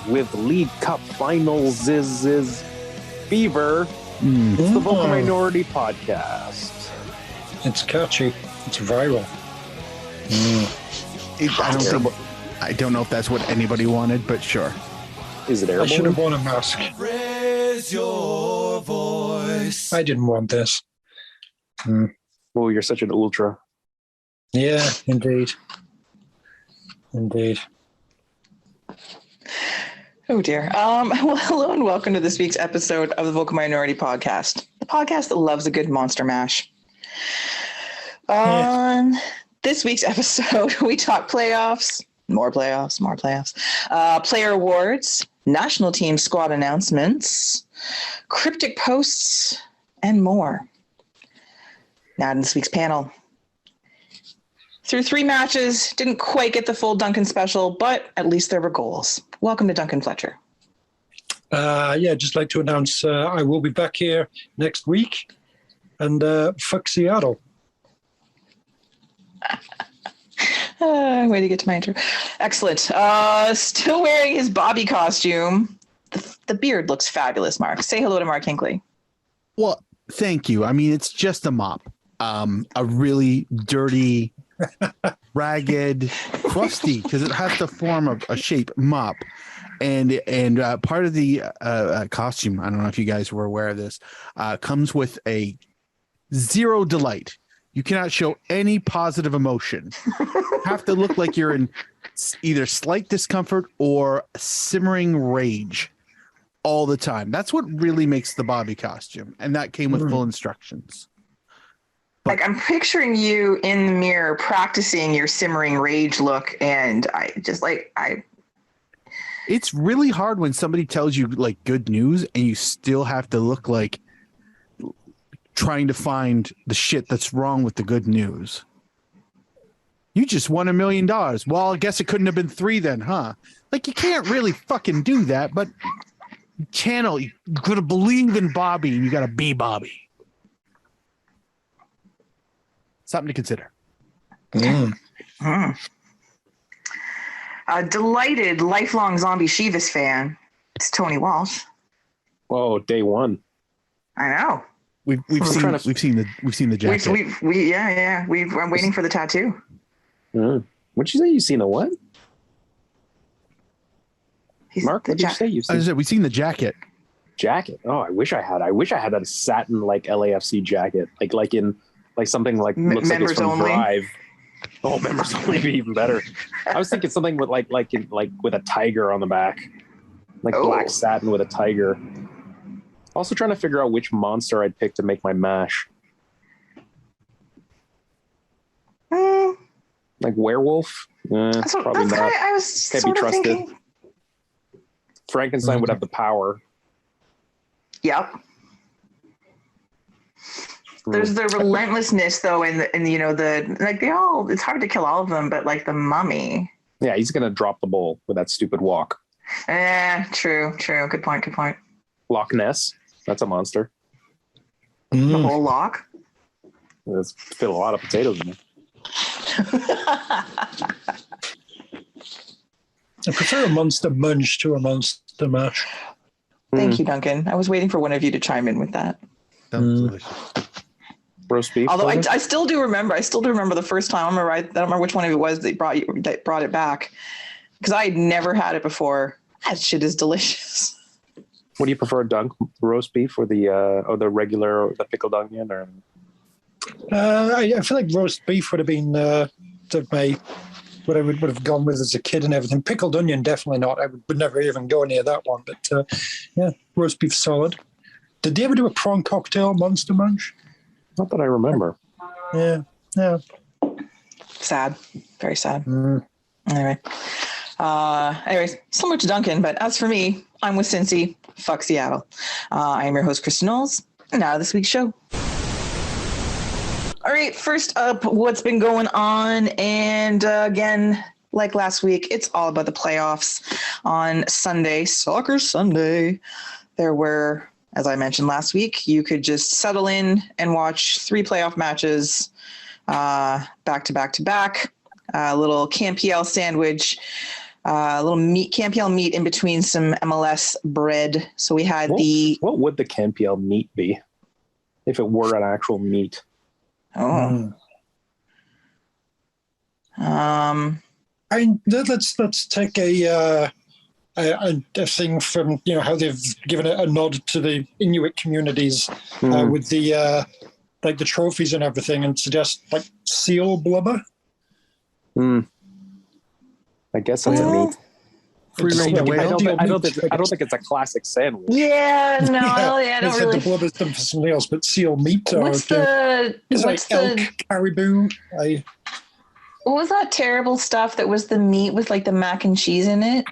with League Cup Finals is fever. It's the Vocal Minority Podcast. It's catchy. It's viral. I don't know if that's what anybody wanted, but sure. Is it airborne? I should have worn a mask. Raise your voice. I didn't want this. Oh, you're such an ultra. Yeah, indeed. Indeed. Oh dear. Well, hello and welcome to this week's episode of the Vocal Minority Podcast, the podcast that loves a good monster mash. On this week's episode, we talk playoffs, more playoffs, player awards, national team squad announcements, cryptic posts, and more. Now in this week's panel. Through 3 matches, didn't quite get the full Duncan special, but at least there were goals. Welcome to Duncan Fletcher. Just like to announce I will be back here next week. And fuck Seattle. Way to get to my intro. Excellent. Still wearing his Bobby costume. The beard looks fabulous, Mark. Say hello to Mark Hinckley. Well, thank you. I mean, it's just a mop. A really dirty, ragged, crusty, because it has to form a shape mop. And part of the costume, I don't know if you guys were aware of this, comes with a zero delight. You cannot show any positive emotion. You have to look like you're in either slight discomfort or simmering rage all the time. That's what really makes the Bobby costume. And that came with full instructions. Like, I'm picturing you in the mirror practicing your simmering rage look, and It's really hard when somebody tells you like good news and you still have to look like trying to find the shit that's wrong with the good news. You just won $1 million. Well, I guess it couldn't have been 3 then, huh? Like, you can't really fucking do that, but channel, you gotta believe in Bobby and you gotta be Bobby. Something to consider. A delighted lifelong Zombie Shivas fan. It's Tony Walsh. Oh, day one. I know. We've seen the jacket. I'm waiting for the tattoo. What'd you say? You seen the what? Mark, what'd you say? We've seen the jacket. Jacket. Oh, I wish I had that satin like LAFC jacket, like something like looks like it's from only. Drive. Oh, members only would be even better. I was thinking something with like with a tiger on the back, like black satin with a tiger. Also trying to figure out which monster I'd pick to make my mash. Like werewolf? Probably not. I was Can't be trusted. Thinking. Frankenstein would have the power. Yep. There's the relentlessness though, and it's hard to kill all of them, but like the mummy. Yeah, he's gonna drop the bowl with that stupid walk. True. Good point. Loch Ness. That's a monster. The whole loch. There's fit a lot of potatoes in it. I prefer a monster munch to a monster mash. Thank you, Duncan. I was waiting for one of you to chime in with that. That was delicious. Roast beef. Although I still do remember the first time. I don't remember which one of it was that brought it back, because I had never had it before. That shit is delicious. What do you prefer, Dunk? Roast beef or the regular, the pickled onion? Or I feel like roast beef would have been what I would have gone with as a kid and everything. Pickled onion, definitely not. I would never even go near that one. But roast beef solid. Did they ever do a prawn cocktail, Monster Munch? Not that I remember. Yeah. Sad. Very sad. Anyways, similar to Duncan, but as for me, I'm with Cincy. Fuck Seattle. I am your host, Kristin, and now this week's show. All right, first up, what's been going on? And again, like last week, it's all about the playoffs. On Sunday, Soccer Sunday, there were, as I mentioned last week, you could just settle in and watch 3 playoff matches back to back to back. A little Camp PL sandwich A little meat, Campiel meat in between some MLS bread. So we had what would the Campiel meat be if it were an actual meat? Let's take a thing from how they've given a nod to the Inuit communities with the like the trophies and everything, and suggest like seal blubber. I guess that's a meat. Free-range whale. I don't think it's a classic sandwich. Yeah, no, I don't really. The blubber's done for something else, but seal meat. What's the elk, caribou? What was that terrible stuff that was the meat with like the mac and cheese in it?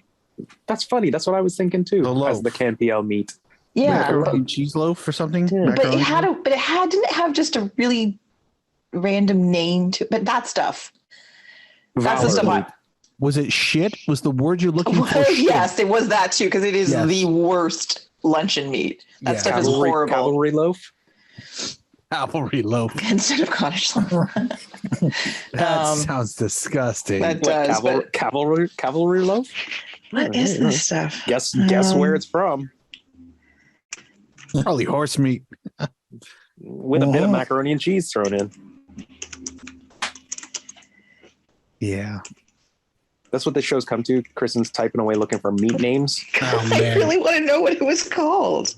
That's funny. That's what I was thinking too. As the Campiel meat. Yeah, macaroni and cheese loaf or something. Yeah. But didn't it have just a really random name to? But that stuff. That's the stuff. Was it shit? Was the word you're looking for? Yes, it was that too, because it is the worst luncheon meat. That stuff is horrible. Cavalry loaf. Cavalry loaf instead of cottage loaf. That sounds disgusting. That does. Cavalry loaf. What is this stuff? Guess where it's from. Probably horse meat with a bit of macaroni and cheese thrown in. Yeah. Oh, That's what the show's come to. Kristin's typing away looking for meat names. Oh, man. I really want to know what it was called,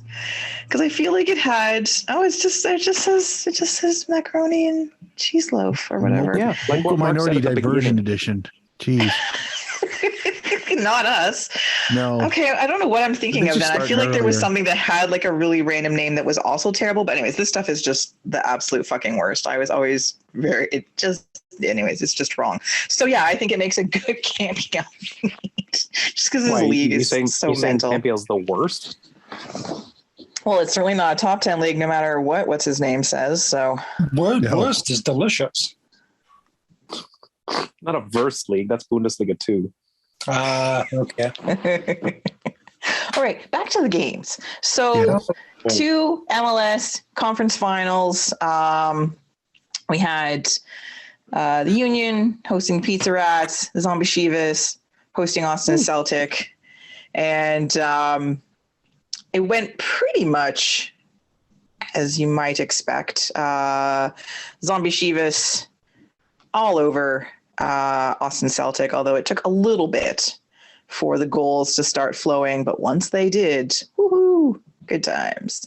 because I feel like it had. Oh, it just says macaroni and cheese loaf or whatever. Yeah, like what minority diversion edition. Jeez. Not us. No. Okay, I don't know what I'm thinking of then. I feel like there was something that had like a really random name that was also terrible. But anyways, this stuff is just the absolute fucking worst. I was always it's just wrong. So yeah, I think it makes a good Campiel meat. Just because this league is so mental. Campiel's the worst? Well, it's certainly not a top 10 league, no matter what's his name says. So worst is delicious. Not a verse league. That's Bundesliga 2. Okay. All right, back to the games. So 2 MLS conference finals. We had the Union hosting Pizza Rats, the Zombie Chivas hosting Austin Celtic. And it went pretty much as you might expect. Zombie Chivas all over Austin Celtic, although it took a little bit for the goals to start flowing. But once they did, woohoo, good times.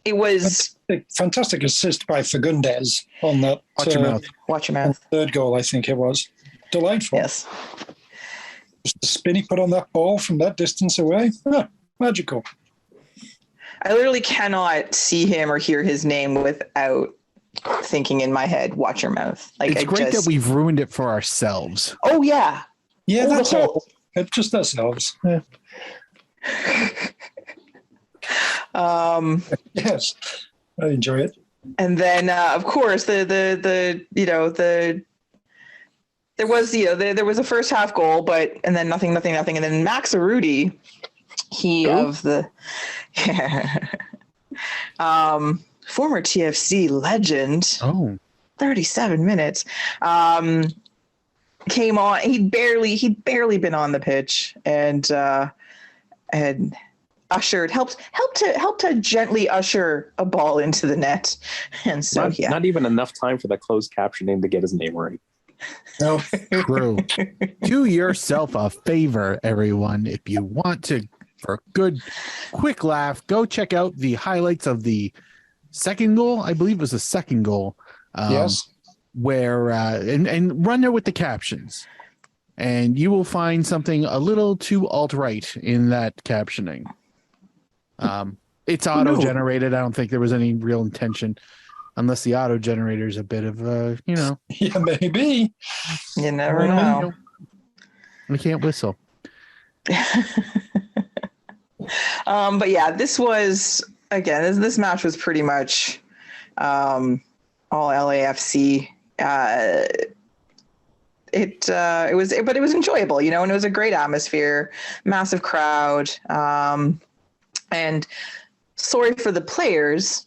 It was a fantastic assist by Fagundes on that. Watch your mouth. Third goal, I think it was. Delightful. Yes. Just the spin he put on that ball from that distance away. Magical. I literally cannot see him or hear his name without thinking in my head, watch your mouth. Like, it's great that we've ruined it for ourselves. Oh, yeah. Yeah, that's all. It's just ourselves. Yeah. Yes, I enjoy it. And then, of course, there was a first half goal, and then nothing, and then Max Arudi, former TFC legend. 37 minutes. Came on. He'd barely been on the pitch, and ushered, helped to gently usher a ball into the net. And so not even enough time for the closed captioning to get his name right. No. True. Do yourself a favor, everyone. If you want to, for a good quick laugh, go check out the highlights of the second goal. I believe it was the second goal. Yes. Where and run there with the captions, and you will find something a little too alt-right in that captioning. It's auto-generated. I don't think there was any real intention, unless the auto-generator is a bit of Yeah, maybe. You never know. We can't whistle. But yeah, this was, again, this match was pretty much all LAFC. It was enjoyable, and it was a great atmosphere, massive crowd. And sorry for the players,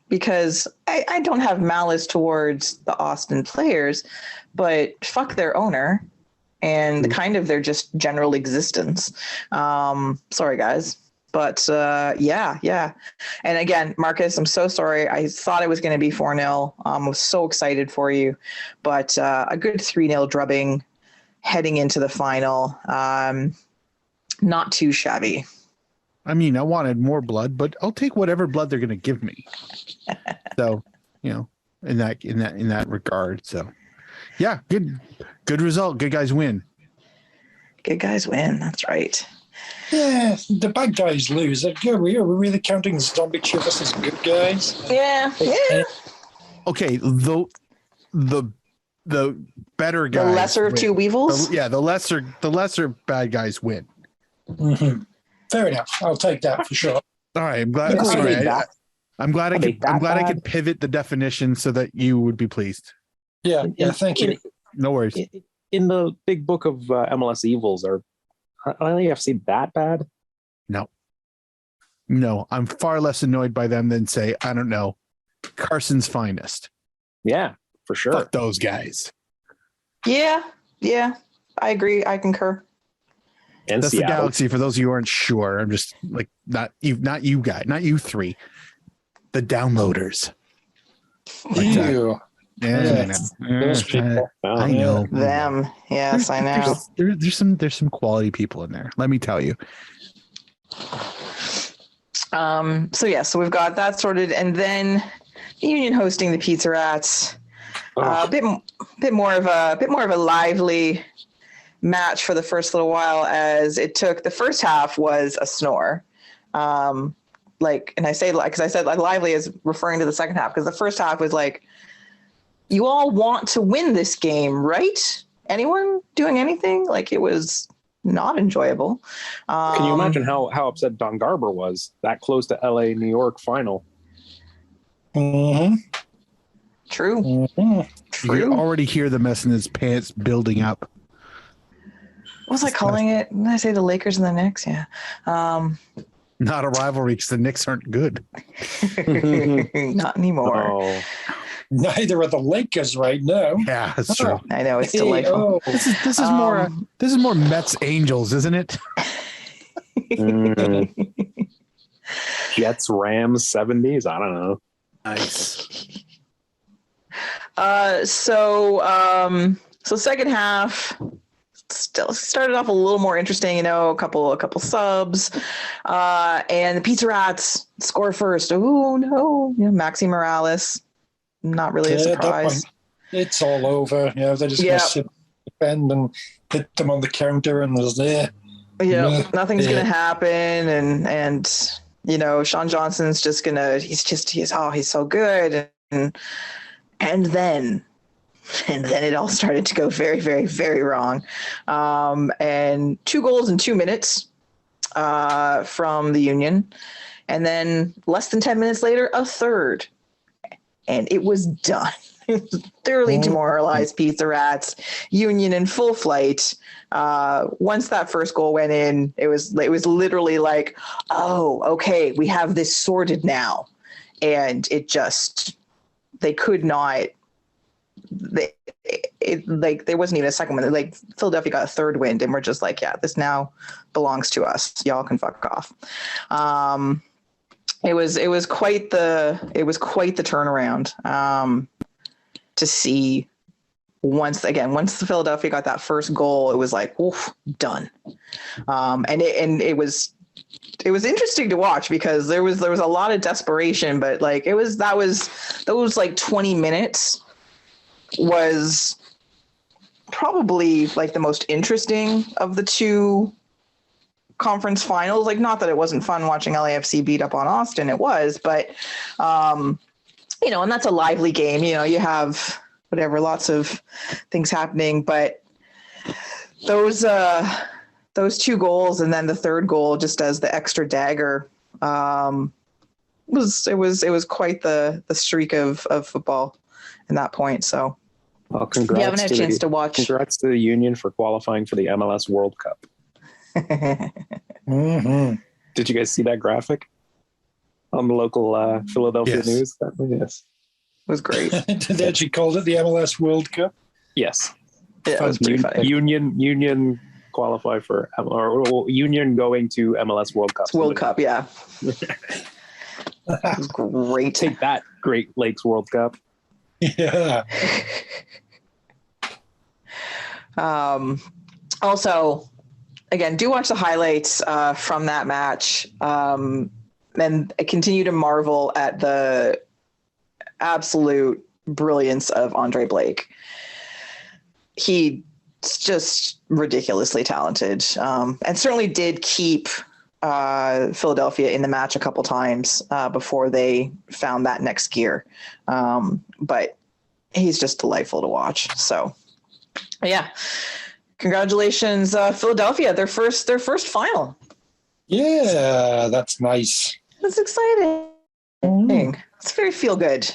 because I don't have malice towards the Austin players, but fuck their owner. and kind of their just general existence. Sorry, guys. But yeah. And again, Marcus, I'm so sorry. I thought it was going to be 4-0. I was so excited for you. But a good 3-0 drubbing heading into the final. Not too shabby. I mean, I wanted more blood, but I'll take whatever blood they're going to give me. So, in that regard. So, yeah, good result. Good guys win. Good guys win. That's right. Yeah, the bad guys lose. Are we really counting zombie chiefs as good guys? Yeah. Okay, the better guys. The lesser of win. two weevils. The lesser bad guys win. Mm-hmm. Fair enough. I'll take that for sure. All right, I'm glad. I'm glad I could pivot the definition so that you would be pleased. Yeah. Thank you. No worries. In the big book of MLS evils, are LAFC that bad? No, I'm far less annoyed by them than, say, I don't know, Carson's Finest. Yeah, for sure. Fuck those guys. Yeah. I agree. I concur. And that's Seattle. the Galaxy. For those of you who aren't sure, I'm just like not you guys, not you three, the downloaders. Ew. Those people. I know Them. Yes, I know. There's some quality people in there. Let me tell you. So we've got that sorted, and then the Union hosting the Pizza Rats. A bit more of a lively match for the first little while, as it took. The first half was a snore. And I say because I said lively is referring to the second half, because the first half was like, you all want to win this game, right? Anyone doing anything? Like, it was not enjoyable. Can you imagine how upset Don Garber was that close to LA New York final? Mm-hmm. True. Mm-hmm. You can already hear the mess in his pants building up. What was I calling it? Did I say the Lakers and the Knicks? Yeah. Not a rivalry because the Knicks aren't good. Not anymore. Oh, Neither are the Lakers right now. Yeah, that's true. I know, it's delightful. This is more Mets Angels, isn't it? Jets Rams 70s. I don't know. Nice. So second half still started off a little more interesting, a couple subs, and the Pizza Rats score first. Oh no, Maxi Morales, not really a surprise. It's all over. They're just going to sit, defend, and hit them on the counter, and there's there. Yeah, nothing's going to happen, and Sean Johnson's just gonna. He's so good, and then it all started to go very, very, very wrong. And 2 goals in 2 minutes from the Union. And then less than 10 minutes later, a third. And it was done. Thoroughly demoralized Pizza Rats. Union in full flight. Once that first goal went in, it was literally like, oh, okay, we have this sorted now. And it just, they could not. There wasn't even a second one. Like, Philadelphia got a third wind, and we're just like, yeah, this now belongs to us. Y'all can fuck off. It was quite the turnaround to see. Once the Philadelphia got that first goal, it was like, oof, done. And it was interesting to watch, because there was a lot of desperation, but like those like 20 minutes was probably like the most interesting of the 2 conference finals. Like, not that it wasn't fun watching LAFC beat up on Austin, it was, but and that's a lively game. You have lots of things happening, but those 2 goals and then the third goal just as the extra dagger was quite the streak of football in that point. So, well, congrats. You haven't had a chance to watch. Congrats to the Union for qualifying for the MLS World Cup. Mm-hmm. Did you guys see that graphic on the local Philadelphia news? Yes. It was great. They actually called it the MLS World Cup. Yes. it was pretty funny. Union qualify for or Union going to MLS World Cup. It's World Cup, yeah. That was great. Take that, Great Lakes World Cup. Yeah. Also, again, do watch the highlights from that match, and I continue to marvel at the absolute brilliance of Andre Blake. He's just ridiculously talented, and certainly did keep Philadelphia in the match a couple times before they found that next gear. But he's just delightful to watch. So, yeah. Congratulations, Philadelphia! Their first final. Yeah, that's nice. That's exciting. It's very feel good.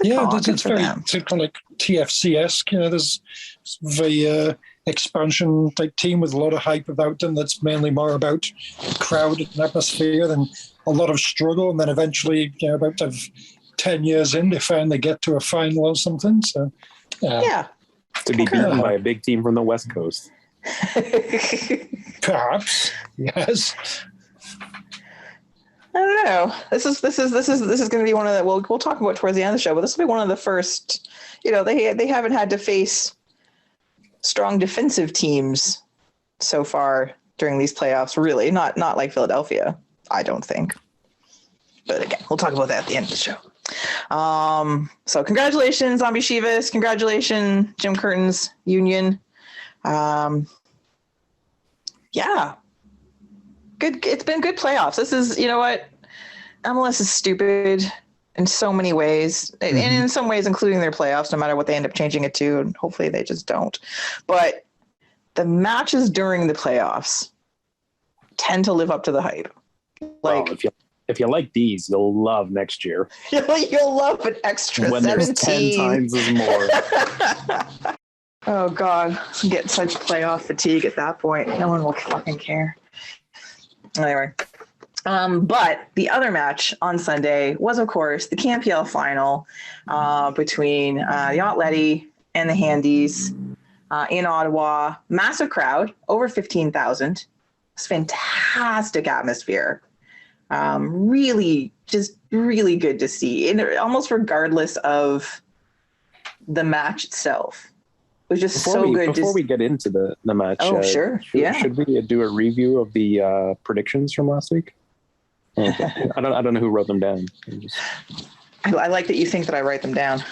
It's very kind of like TFC-esque. There's very expansion type team with a lot of hype about them. That's mainly more about crowd and atmosphere and a lot of struggle, and then eventually, about 10 years in, they finally get to a final or something. So, yeah. To be beaten by a big team from the West Coast. Perhaps, yes. I don't know. This is going to be one of the. We'll talk about towards the end of the show, but this will be one of the first. They haven't had to face strong defensive teams so far during these playoffs. Really, not like Philadelphia. I don't think. But again, we'll talk about that at the end of the show. So congratulations, Zombie Shivas. Congratulations, Jim Curtin's Union. Yeah. Good. It's been good playoffs. This is, what? MLS is stupid in so many ways, and in some ways, including their playoffs, no matter what they end up changing it to, and hopefully they just don't. But the matches during the playoffs tend to live up to the hype. Like, well, if you like these, you'll love next year. You'll love an extra when 17. There's 10 times as more. Oh God, I'm getting such playoff fatigue at that point. No one will fucking care. Anyway, but the other match on Sunday was, of course, the CanPL final between the Atleti and the Handies in Ottawa. Massive crowd, over 15,000. It's fantastic atmosphere. Really good to see, and almost regardless of the match itself. It was just good. Before we get into the match, sure. Should we do a review of the predictions from last week? Okay. I don't know who wrote them down. I like that you think that I write them down.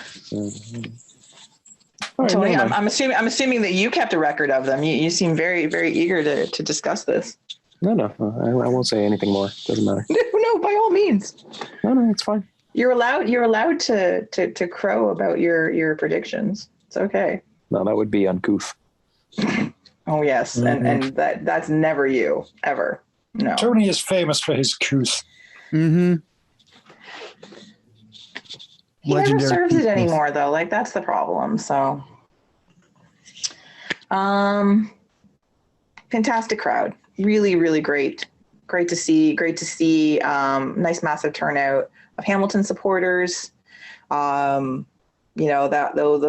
Right, Tony, I'm assuming that you kept a record of them. You seem very, very eager to discuss this. No, I won't say anything more. Doesn't matter. No, by all means. No, it's fine. You're allowed to crow about your predictions. It's okay. No, that would be uncouth. Oh yes, and that's never you ever. No. Tony is famous for his couth. Mm-hmm. He never serves it anymore, though. Like, that's the problem. So, fantastic crowd. Really, really great. Great to see. Nice, massive turnout of Hamilton supporters. The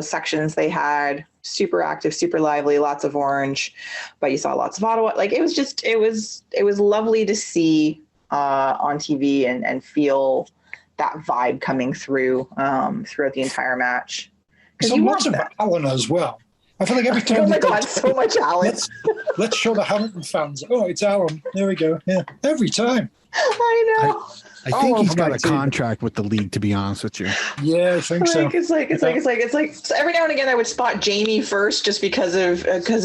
sections they had, super active, super lively, lots of orange, but you saw lots of Ottawa. Like, it was lovely to see on TV and feel that vibe coming through throughout the entire match. So lots of Alan as well. I feel like every time. Oh my God, so much Alan. Let's show the Hamilton fans. Oh, it's Alan. There we go. Yeah, every time. I know. I think he's got a contract with the league, to be honest with you. Yeah, I think so. It's like so every now and again I would spot Jamie first just because of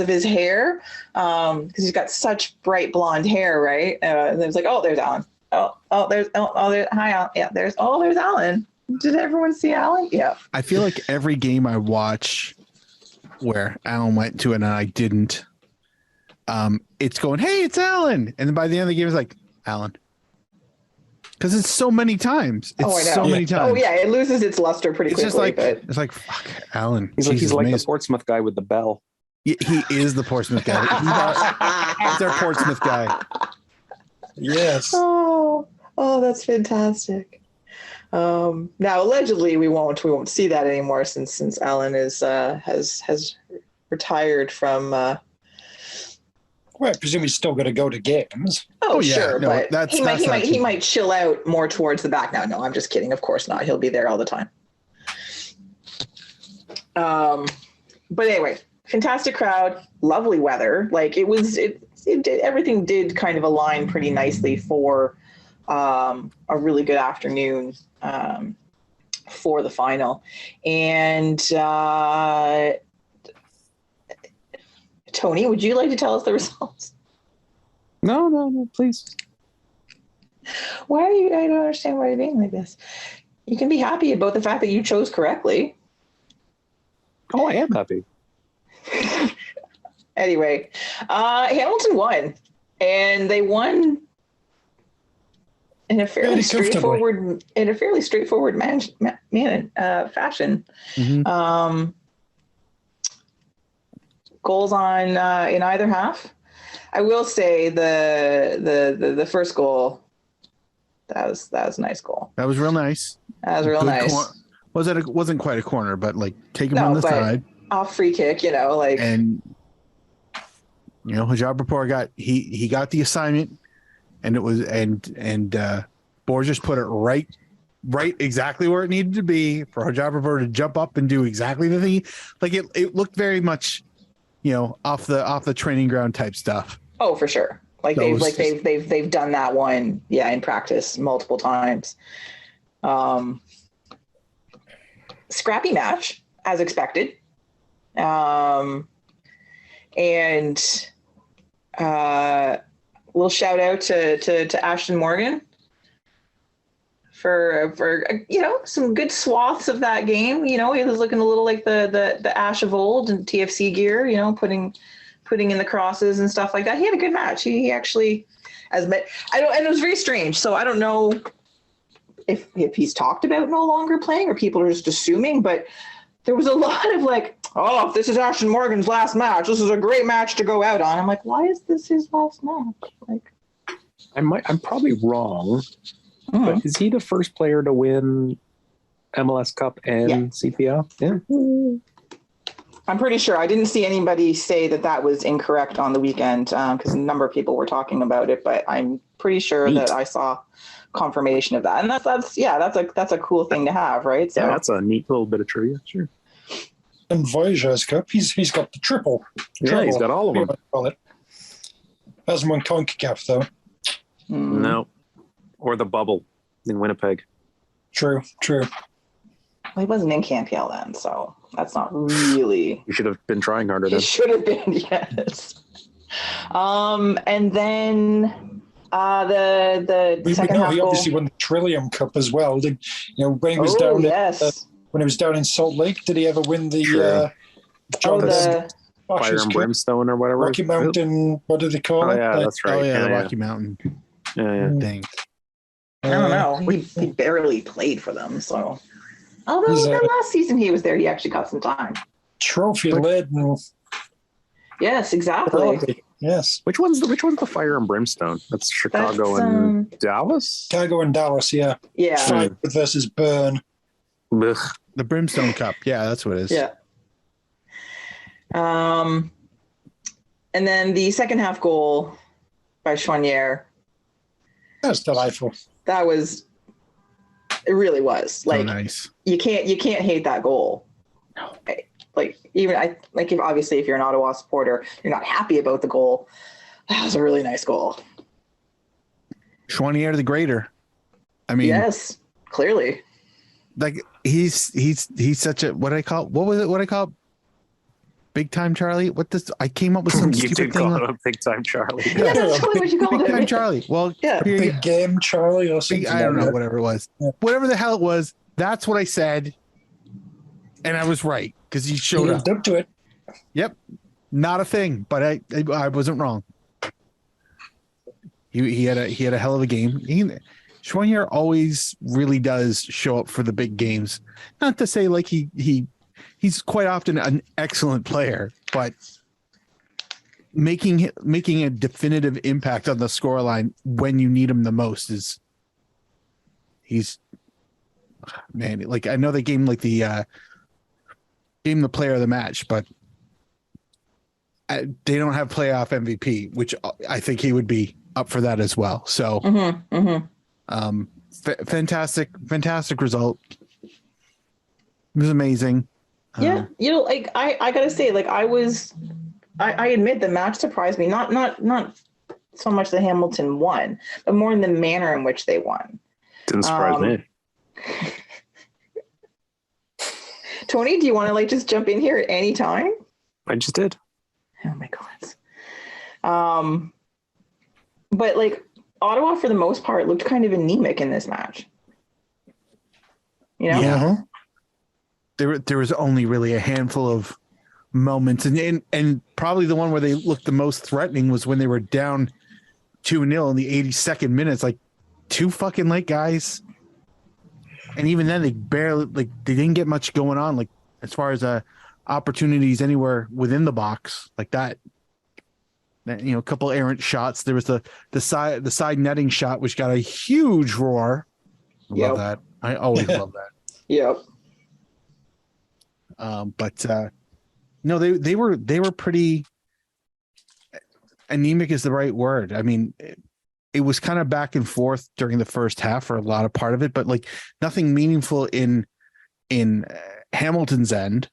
his hair, because he's got such bright blonde hair, right? And it's like, oh, there's Alan. There's hi Alan. Yeah, there's Alan. Did everyone see Alan? Yeah. I feel like every game I watch where Alan went to it and I didn't, it's going, hey, it's Alan, and then by the end of the game, it's like, Alan. Because it's so many times. It's so many times. Oh yeah, it loses its luster pretty quickly. It's like fuck, Alan. He's like the Portsmouth guy with the bell. He is the Portsmouth guy. He's our Portsmouth guy. Yes. Oh, that's fantastic. Now allegedly we won't see that anymore since Alan is has retired from. Well, I presume he's still going to go to games. Oh, yeah. sure, No, but he might chill out more towards the back now. No, I'm just kidding. Of course not. He'll be there all the time. But anyway, fantastic crowd, lovely weather. Like everything did kind of align pretty nicely for a really good afternoon for the final. And Tony, would you like to tell us the results? No, please. Why are you? I don't understand why you're being like this. You can be happy about the fact that you chose correctly. Oh, I am happy. Anyway, Hamilton won, and they won in a fairly straightforward fashion. Mhm. Goals on in either half. I will say the first goal that was a nice goal. That was real nice. That was real nice. It wasn't quite a corner, but like take him on the side. Off free kick, and Hajab Rapport got the assignment, and it was Borges put it right exactly where it needed to be for Hajab Rapport to jump up and do exactly the thing. Like it looked very much, off the training ground type stuff. Oh, for sure. They've done that one, in practice multiple times. Scrappy match as expected. And little shout out to Ashton Morgan for some good swaths of that game. He was looking a little like the Ash of old in TFC gear, putting in the crosses and stuff like that. He had a good match. He actually and it was very strange. So I don't know if he's talked about no longer playing or people are just assuming, but there was a lot of if this is Ashton Morgan's last match, this is a great match to go out on. I'm like, why is this his last match? I'm probably wrong, but is he the first player to win MLS Cup and CPL? Yeah. I'm pretty sure. I didn't see anybody say that was incorrect on the weekend because a number of people were talking about it, but I'm pretty sure that I saw confirmation of that. And that's a cool thing to have, right? So that's a neat little bit of trivia. Sure. And Voyager's Cup, he's got the triple. Yeah, he's got all of them. Call it. Hasn't won CONCACAF though. No, or the bubble in Winnipeg. True. Well, he wasn't in CAMPL then, so that's not really. You should have been trying harder. Then. He should have been, yes. And then the second half he goal. obviously won the Trillium Cup as well. When he was down. Yes. When he was down in Salt Lake, did he ever win the Fire and Brimstone or whatever? Rocky Mountain, what do they call it? Yeah, that's right. The Rocky Mountain thing. I don't know. He barely played for them, so. Although that last season he was there, he actually got some time. Trophy led. Yes, exactly. Yes. Which one's the Fire and Brimstone? That's Chicago and Dallas? Chicago and Dallas, yeah. Yeah. Fight versus Burn. Ugh. The Brimstone Cup. Yeah, that's what it is. Yeah. And then the second half goal by Chouanier. That's delightful. It really was. Nice. You can't hate that goal. No. Obviously if you're an Ottawa supporter, you're not happy about the goal. That was a really nice goal. Chouanier the Greater. I mean, yes, clearly. He's such a what I call Big Time Charlie. I came up with some you stupid did thing. Call him Big Time Charlie. Yeah, that's totally what you called Big it. Time Charlie. Well, yeah, Big Game Charlie or something. I don't know, whatever it was. Yeah. Whatever the hell it was, that's what I said, and I was right because he showed up. Up to it. Yep, not a thing, but I wasn't wrong. He had a hell of a game. Chouanier always really does show up for the big games. Not to say he's quite often an excellent player, but making a definitive impact on the scoreline when you need him the most he's man. I know they gave him the player of the match, but they don't have playoff MVP, which I think he would be up for that as well. So, fantastic result. It was amazing. Yeah, like I gotta say, like I admit the match surprised me. Not so much that Hamilton won, but more in the manner in which they won. Didn't surprise me. Tony, do you want to like just jump in here at any time? I just did. Oh my god. But like Ottawa for the most part looked kind of anemic in this match. You know? Yeah. There was only really a handful of moments, and probably the one where they looked the most threatening was when they were down 2-0 in the 82nd minute. It's like 2 fucking late guys. And even then they didn't get much going on, like as far as opportunities anywhere within the box like that. A couple errant shots. There was the side netting shot, which got a huge roar. Love that. I always love that. Yep. But no, they were pretty anemic is the right word. I mean, it was kind of back and forth during the first half for a lot of part of it, but like nothing meaningful in Hamilton's end,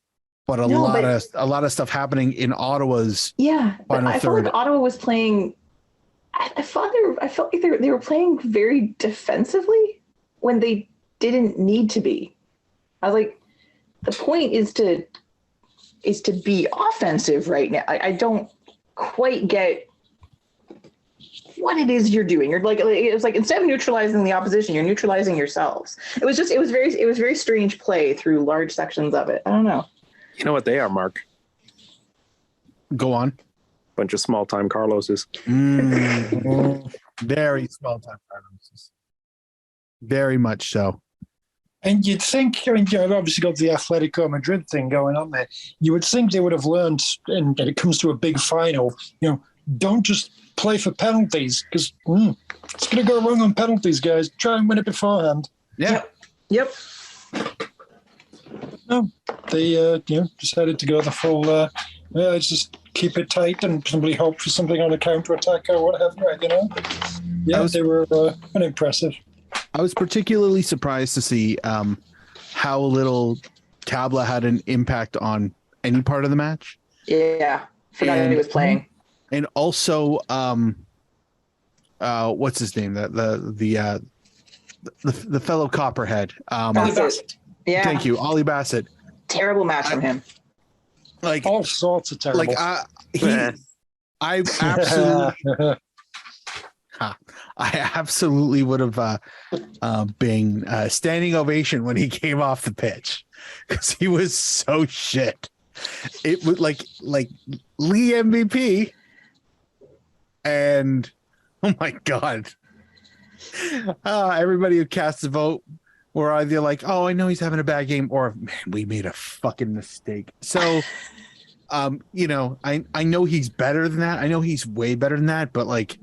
but a lot of stuff happening in Ottawa's. Yeah, but I felt like Ottawa was playing. I felt like they were playing very defensively when they didn't need to be. I was like, the point is to be offensive right now. I don't quite get what it is you're doing. You're like, it was like, instead of neutralizing the opposition, you're neutralizing yourselves. It was very strange play through large sections of it. I don't know. You know what they are, Mark? Go on. Bunch of small time Carloses. Very small time Carloses. Very much so. And you'd think, I mean, you've obviously got the Atletico Madrid thing going on there. You would think they would have learned, and when it comes to a big final, don't just play for penalties, because it's going to go wrong on penalties, guys. Try and win it beforehand. Yeah. Yep. No, they decided to go the full, just keep it tight and somebody hope for something on a counter-attack or whatever, Yeah, they were unimpressive. I was particularly surprised to see how little Tabla had an impact on any part of the match. Yeah, forgot that he was playing. And also, what's his name? The fellow Copperhead. Yeah. Thank you, Ollie Bassett. Terrible match from him. Like all sorts of terrible. Like I absolutely. I absolutely would have been standing ovation when he came off the pitch because he was so shit. It was like Lee MVP, and oh my god, everybody who cast a vote were either like, "Oh, I know he's having a bad game," or "Man, we made a fucking mistake." So, I know he's better than that. I know he's way better than that, but like.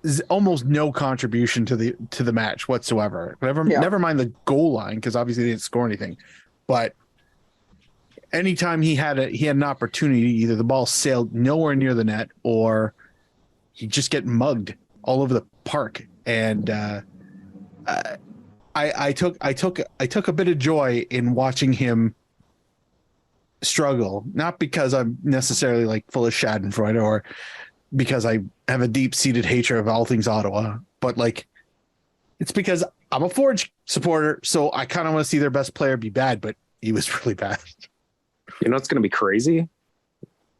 Is almost no contribution to the match whatsoever. Never mind the goal line, because obviously they didn't score anything. But anytime he had an opportunity, either the ball sailed nowhere near the net or he just get mugged all over the park. And I took a bit of joy in watching him struggle, not because I'm necessarily like full of Schadenfreude or because I have a deep-seated hatred of all things Ottawa, but like it's because I'm a Forge supporter, so I kind of want to see their best player be bad, but he was really bad. You know, it's going to be crazy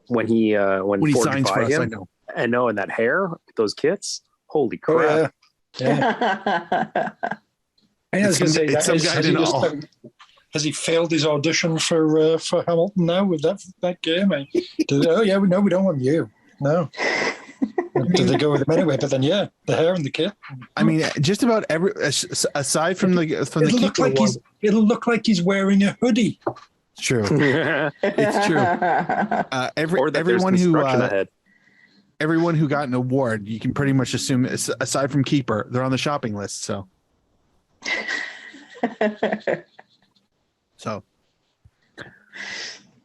when he Forge signs for us. Him, I know, and that hair, those kits, holy crap! Yeah. I was going to say, has he failed his audition for Hamilton now with that game? We don't want you. No. Did they go with him anyway? But then, the hair and the kit. I mean, just about every aside from the it'll look like he's wearing a hoodie. It's true. It's true. Everyone who got an award, you can pretty much assume, aside from keeper, they're on the shopping list. So,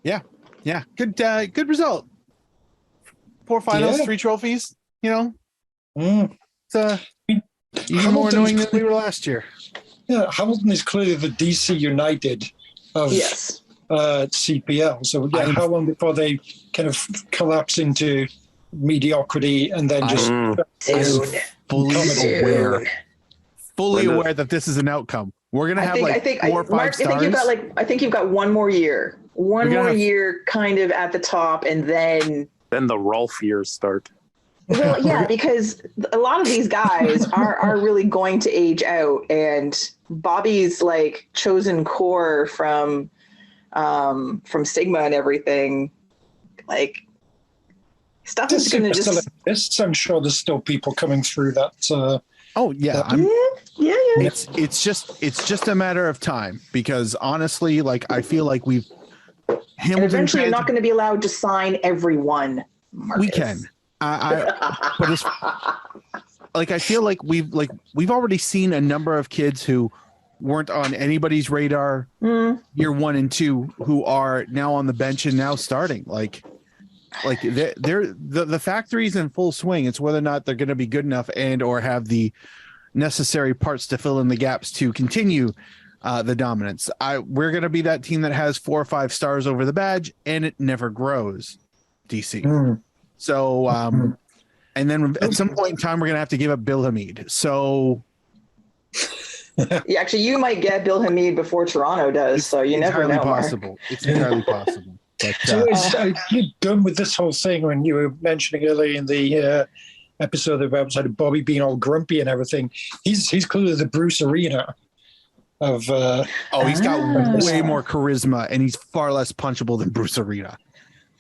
yeah, good result. 4 finals, Yeah. 3 trophies. You know, Mm. it's even more annoying than we were last year. Yeah, Hamilton is clearly the DC United of Yes. CPL. So yeah, how long before they kind of collapse into mediocrity and then just Soon. fully aware that this is an outcome. We're gonna have 4 or 5 Mark, stars. I think you've got one more year. One more year kind of at the top, and then the Rolf years start. Well, yeah, because a lot of these guys are really going to age out, and Bobby's like chosen core from Sigma and everything, like stuff is going to just. I'm sure there's still people coming through that. It's just a matter of time, because honestly, like I feel like and eventually you're not going to be allowed to sign everyone. Marcus. We can. But it's like I feel like we've already seen a number of kids who weren't on anybody's radar year 1 and 2 who are now on the bench and now starting. Like the factory's in full swing. It's whether or not they're going to be good enough and or have the necessary parts to fill in the gaps to continue the dominance. We're going to be that team that has 4 or 5 stars over the badge and it never grows. DC. So, and then at some point in time, we're going to have to give up Bill Hamid. So, yeah, actually, you might get Bill Hamid before Toronto does. So you never know. Possible. It's entirely possible. But, so, you're done with this whole thing when you were mentioning earlier in the episode about Bobby being all grumpy and everything. He's clearly the Bruce Arena of. He's got way more charisma, and he's far less punchable than Bruce Arena.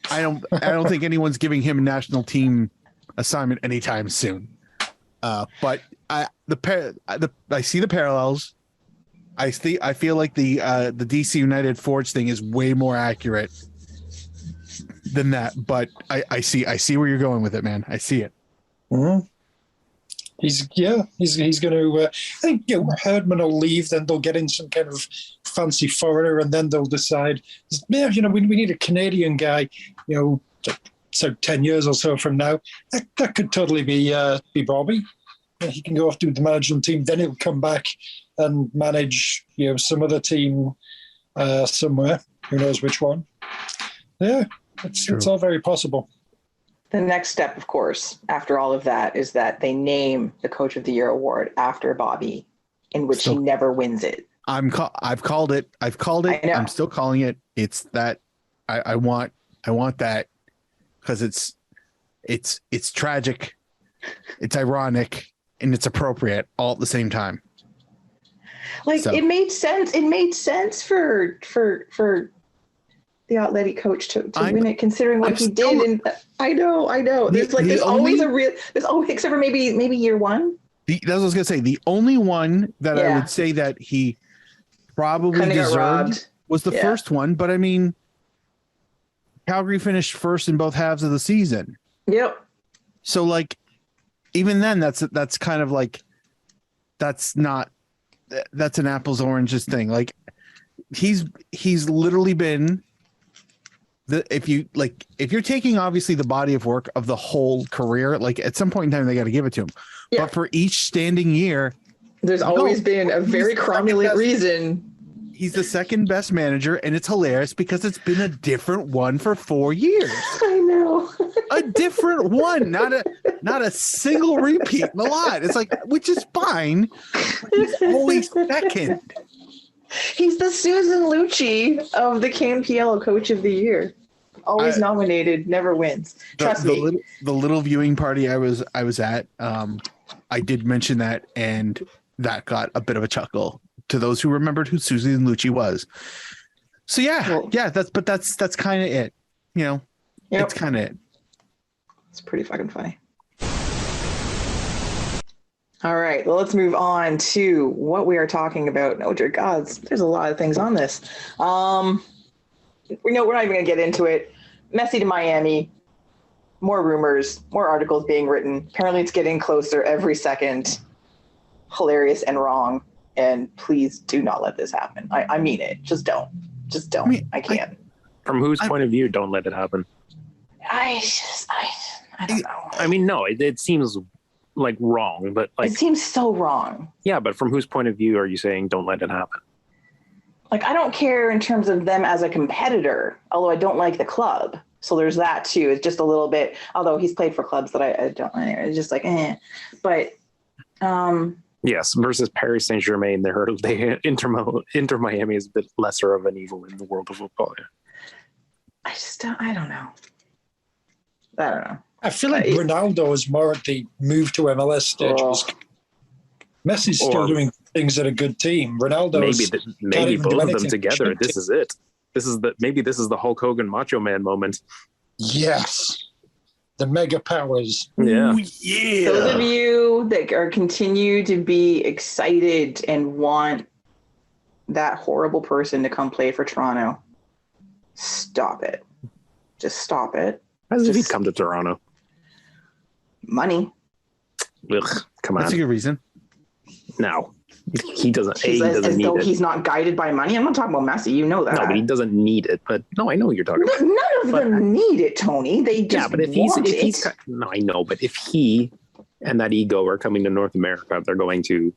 I don't think anyone's giving him a national team assignment anytime soon. But I see the parallels. I feel like the DC United Forge thing is way more accurate than that. But I see where you're going with it, man. I see it. Mm-hmm. He's going to. I think Herdman will leave, then they'll get in some kind of fancy foreigner, and then they'll decide, we need a Canadian guy. So 10 years or so from now, that could totally be Bobby. He can go off to the management team, then he'll come back and manage some other team somewhere. Who knows which one? Yeah, it's all very possible. The next step, of course, after all of that, is that they name the Coach of the Year award after Bobby, in which he never wins it. I've called it. I'm still calling it. It's that I want that, because it's tragic, it's ironic, and it's appropriate all at the same time. It made sense. It made sense for the athletic coach to win it, considering what he did. And I know. There's always except for maybe year 1. That's what I was gonna say. The only one that I would say that he probably kinda deserved was the first one, but I mean, Calgary finished first in both halves of the season. Yep. So even then, that's kind of like that's an apples oranges thing. Like he's literally been if you're taking obviously the body of work of the whole career, like at some point in time they got to give it to him. Yeah. But for each standing year, there's always been a very cromulent reason. He's the second best manager, and it's hilarious because it's been a different one for 4 years. I know. A different one, not a single repeat in the lot. It's which is fine. He's always second. He's the Susan Lucci of the KNPL Coach of the Year. Always nominated, never wins. Trust me. The little viewing party I was at, I did mention that, and that got a bit of a chuckle to those who remembered who Susan Lucci was. So that's kind of it. It's kind of it. It's pretty fucking funny. All right, well, let's move on to what we are talking about. Oh, dear gods, there's a lot of things on this. We're not even going to get into it. Messi to Miami, more rumors, more articles being written. Apparently it's getting closer every second. Hilarious and wrong. And please do not let this happen. I mean it. Just don't. I can't. From whose point of view, don't let it happen? I I don't know. I mean, no, it seems like wrong, but like it seems so wrong. Yeah, but from whose point of view are you saying don't let it happen? Like, I don't care in terms of them as a competitor, although I don't like the club. So there's that too. It's just a little bit, although he's played for clubs that I don't, it's just like, but, yes, versus Paris Saint-Germain, Inter Miami is a bit lesser of an evil in the world of football. Yeah. I don't know. I don't know. I feel like Ronaldo is more at the move to MLS stage. Messi's still doing things at a good team. Ronaldo maybe both of them together. This is it. This is the Hulk Hogan Macho Man moment. Yes. The mega powers. Yeah. Ooh, yeah. Those of you that are continue to be excited and want that horrible person to come play for Toronto, stop it. Just stop it. As if he'd come to Toronto. Money. Ugh, come on. That's a good reason. No. He doesn't. He doesn't need though it. He's not guided by money. I'm not talking about Messi. You know that. No, but he doesn't need it. But no, I know what you're talking about. None of them need it, Tony. They just but if he's no, I know. But if he and that ego are coming to North America, they're going to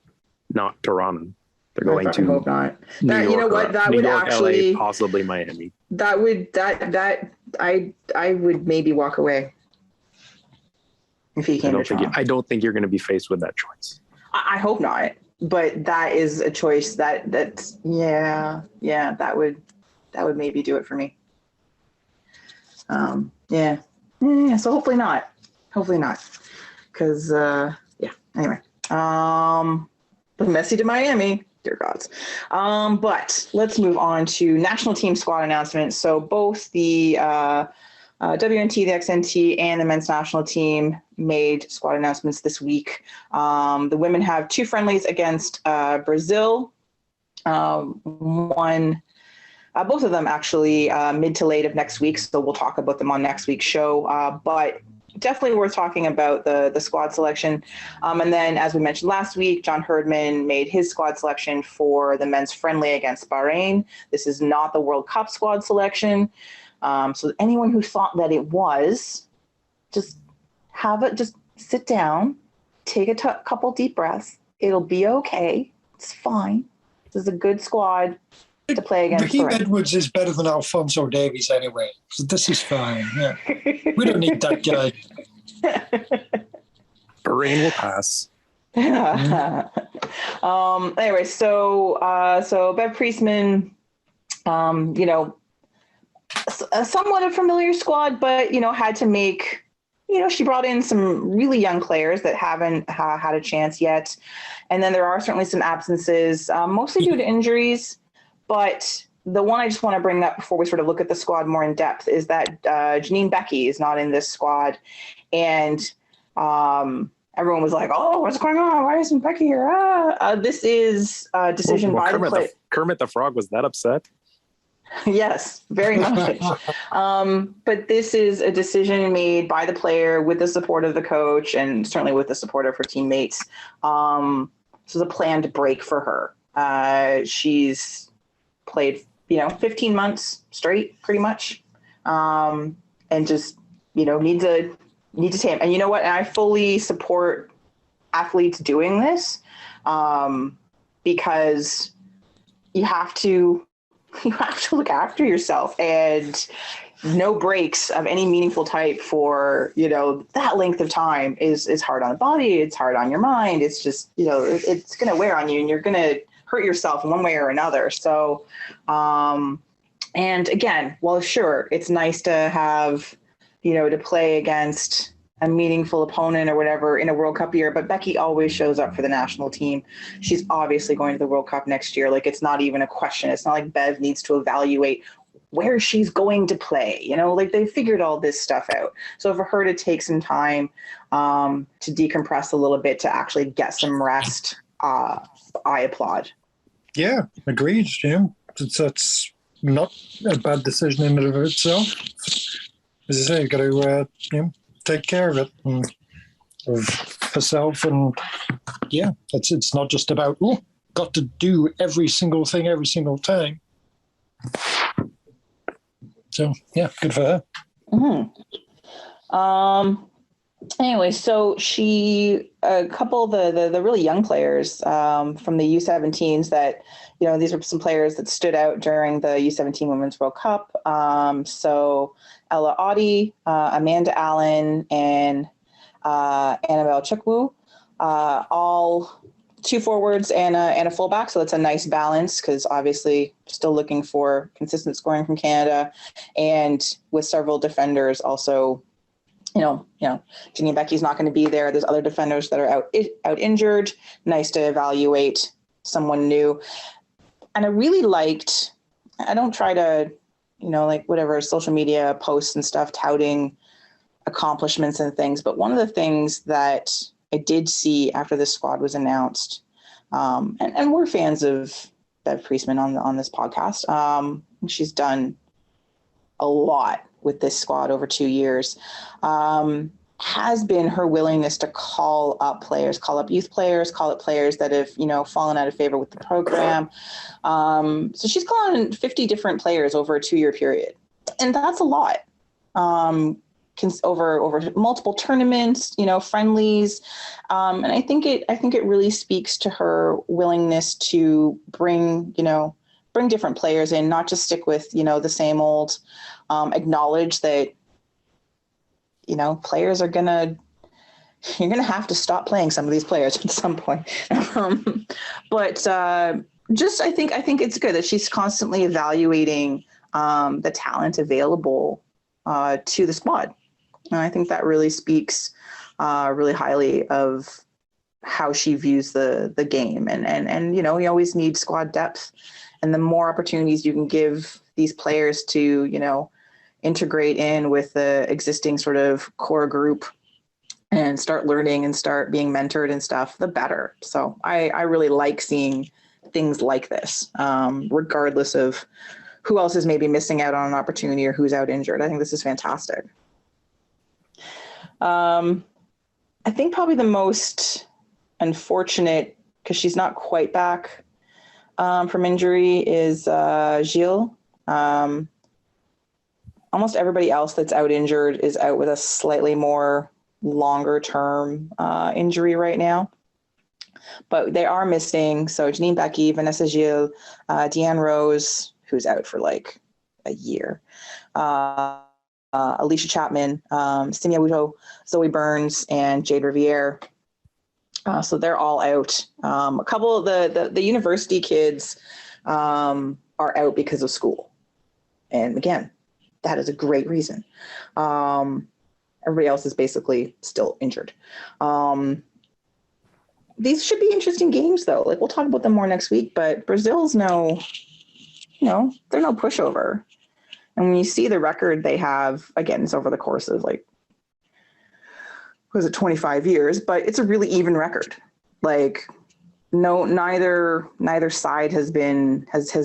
not Toronto. They're going to hope not. New York, you know what? That New would York, actually LA, possibly Miami. That I would maybe walk away if he came to Toronto. I don't think you're going to be faced with that choice. I hope not. But that is a choice that's that would maybe do it for me. So hopefully not. Because anyway. But Messi to Miami, dear gods. But let's move on to national team squad announcements. So both the WNT, the XNT, and the men's national team made squad announcements this week. The women have 2 friendlies against Brazil. One, both of them actually mid to late of next week, so we'll talk about them on next week's show. But definitely worth talking about the squad selection. And then, as we mentioned last week, John Herdman made his squad selection for the men's friendly against Bahrain. This is not the World Cup squad selection. So anyone who thought that it was, just sit down, take a couple deep breaths. It'll be okay. It's fine. This is a good squad to play against. Raheem Edwards is better than Alphonso Davies anyway, so this is fine. Yeah, we don't need that guy. Bahrain will pass. Anyway, so Bev Priestman, a somewhat a familiar squad, but had to make. She brought in some really young players that haven't had a chance yet. And then there are certainly some absences, mostly due to injuries. But the one I just want to bring up before we sort of look at the squad more in depth is that Janine Becky is not in this squad. And everyone was like, oh, what's going on? Why isn't Becky here? This is a decision by the player. Kermit the Frog was that upset? Yes, very much. But this is a decision made by the player with the support of the coach and certainly with the support of her teammates. This is a planned break for her. She's played, 15 months straight, pretty much, and just, needs a tame. And you know what? And I fully support athletes doing this because you have to look after yourself, and no breaks of any meaningful type for, that length of time is hard on the body. It's hard on your mind. It's just, it's going to wear on you and you're going to hurt yourself in one way or another. So, and again, well, sure, it's nice to have, to play against a meaningful opponent or whatever in a World Cup year, but Becky always shows up for the national team. She's obviously going to the World Cup next year. Like, it's not even a question. It's not like Bev needs to evaluate where she's going to play. They figured all this stuff out. So for her to take some time to decompress a little bit, to actually get some rest, I applaud. Yeah, agreed. That's not a bad decision in and of itself. As I say, you've got to take care of it and of herself, and it's not just about got to do every single thing every single time. So good for her. Mm-hmm. Anyway, so a couple of the really young players from the U17s that, these are some players that stood out during the U17 Women's World Cup. So Ella Audie, Amanda Allen, and Annabelle Chukwu, all two forwards and a fullback. So that's a nice balance because obviously still looking for consistent scoring from Canada, and with several defenders also. Janine Becky's not going to be there. There's other defenders that are out injured. Nice to evaluate someone new. And I really liked, I don't try to, whatever social media posts and stuff touting accomplishments and things. But one of the things that I did see after this squad was announced, and we're fans of Bev Priestman on this podcast. She's done a lot with this squad over 2 years, has been her willingness to call up youth players, call up players that have, fallen out of favor with the program. So she's calling 50 different players over a 2-year period. And that's a lot. Over multiple tournaments, friendlies. And I think it really speaks to her willingness to bring different players in, not just stick with, the same old, acknowledge that, players you're going to have to stop playing some of these players at some point. But I think it's good that she's constantly evaluating the talent available to the squad. And I think that really speaks really highly of how she views the game. And you always need squad depth. And the more opportunities you can give these players to, integrate in with the existing sort of core group and start learning and start being mentored and stuff, the better. So I really like seeing things like this, regardless of who else is maybe missing out on an opportunity or who's out injured. I think this is fantastic. I think probably the most unfortunate, because she's not quite back from injury, is Gilles. Almost everybody else that's out injured is out with a slightly more longer term injury right now. But they are missing. So Janine Becky, Vanessa Gilles, Deanne Rose, who's out for like a year, Alicia Chapman, Simia Wuto, Zoe Burns, and Jade Riviere. So they're all out. A couple of the university kids are out because of school. And again, that is a great reason. Everybody else is basically still injured. These should be interesting games, though. Like, we'll talk about them more next week, but Brazil's they're no pushover. And when you see the record they have, again, it's over the course of 25 years, but it's a really even record. Neither side has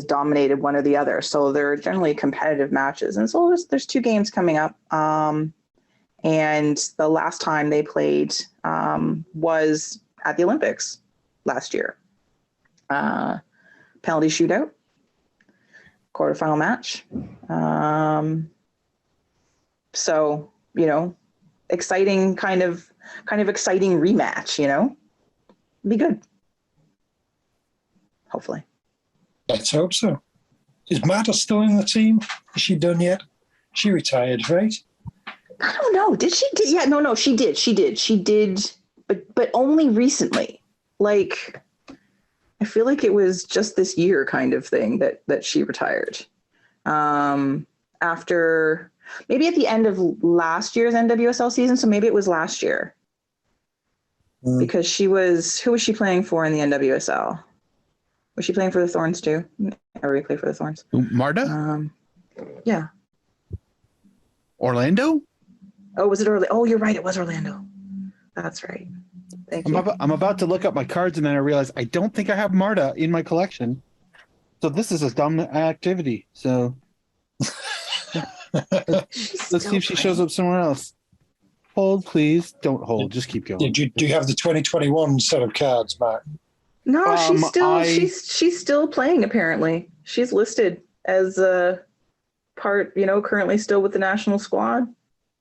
dominated one or the other. So they're generally competitive matches. And so there's 2 games coming up. And the last time they played was at the Olympics last year. Penalty shootout, quarterfinal match. So, exciting kind of exciting rematch, be good. Hopefully. Let's hope so. Is Marta still in the team? Is she done yet? She retired, right? I don't know. Did she? Yeah, no, she did. She did, but only recently. I feel like it was just this year kind of thing that she retired. After maybe at the end of last year's NWSL season, so maybe it was last year. Because who was she playing for in the NWSL? Was she playing for the Thorns too? Everybody played for the Thorns. Marta? Yeah. Orlando? Oh, was it Orlando? Oh, you're right. It was Orlando. That's right. Thank you. I'm about to look up my cards, and then I realize I don't think I have Marta in my collection. So this is a dumb activity. So let's see if she shows up somewhere else. Hold, please. Don't hold. Just keep going. Do you have the 2021 set of cards, Mark? No, she's still playing. Apparently, she's listed as a part. Currently still with the national squad.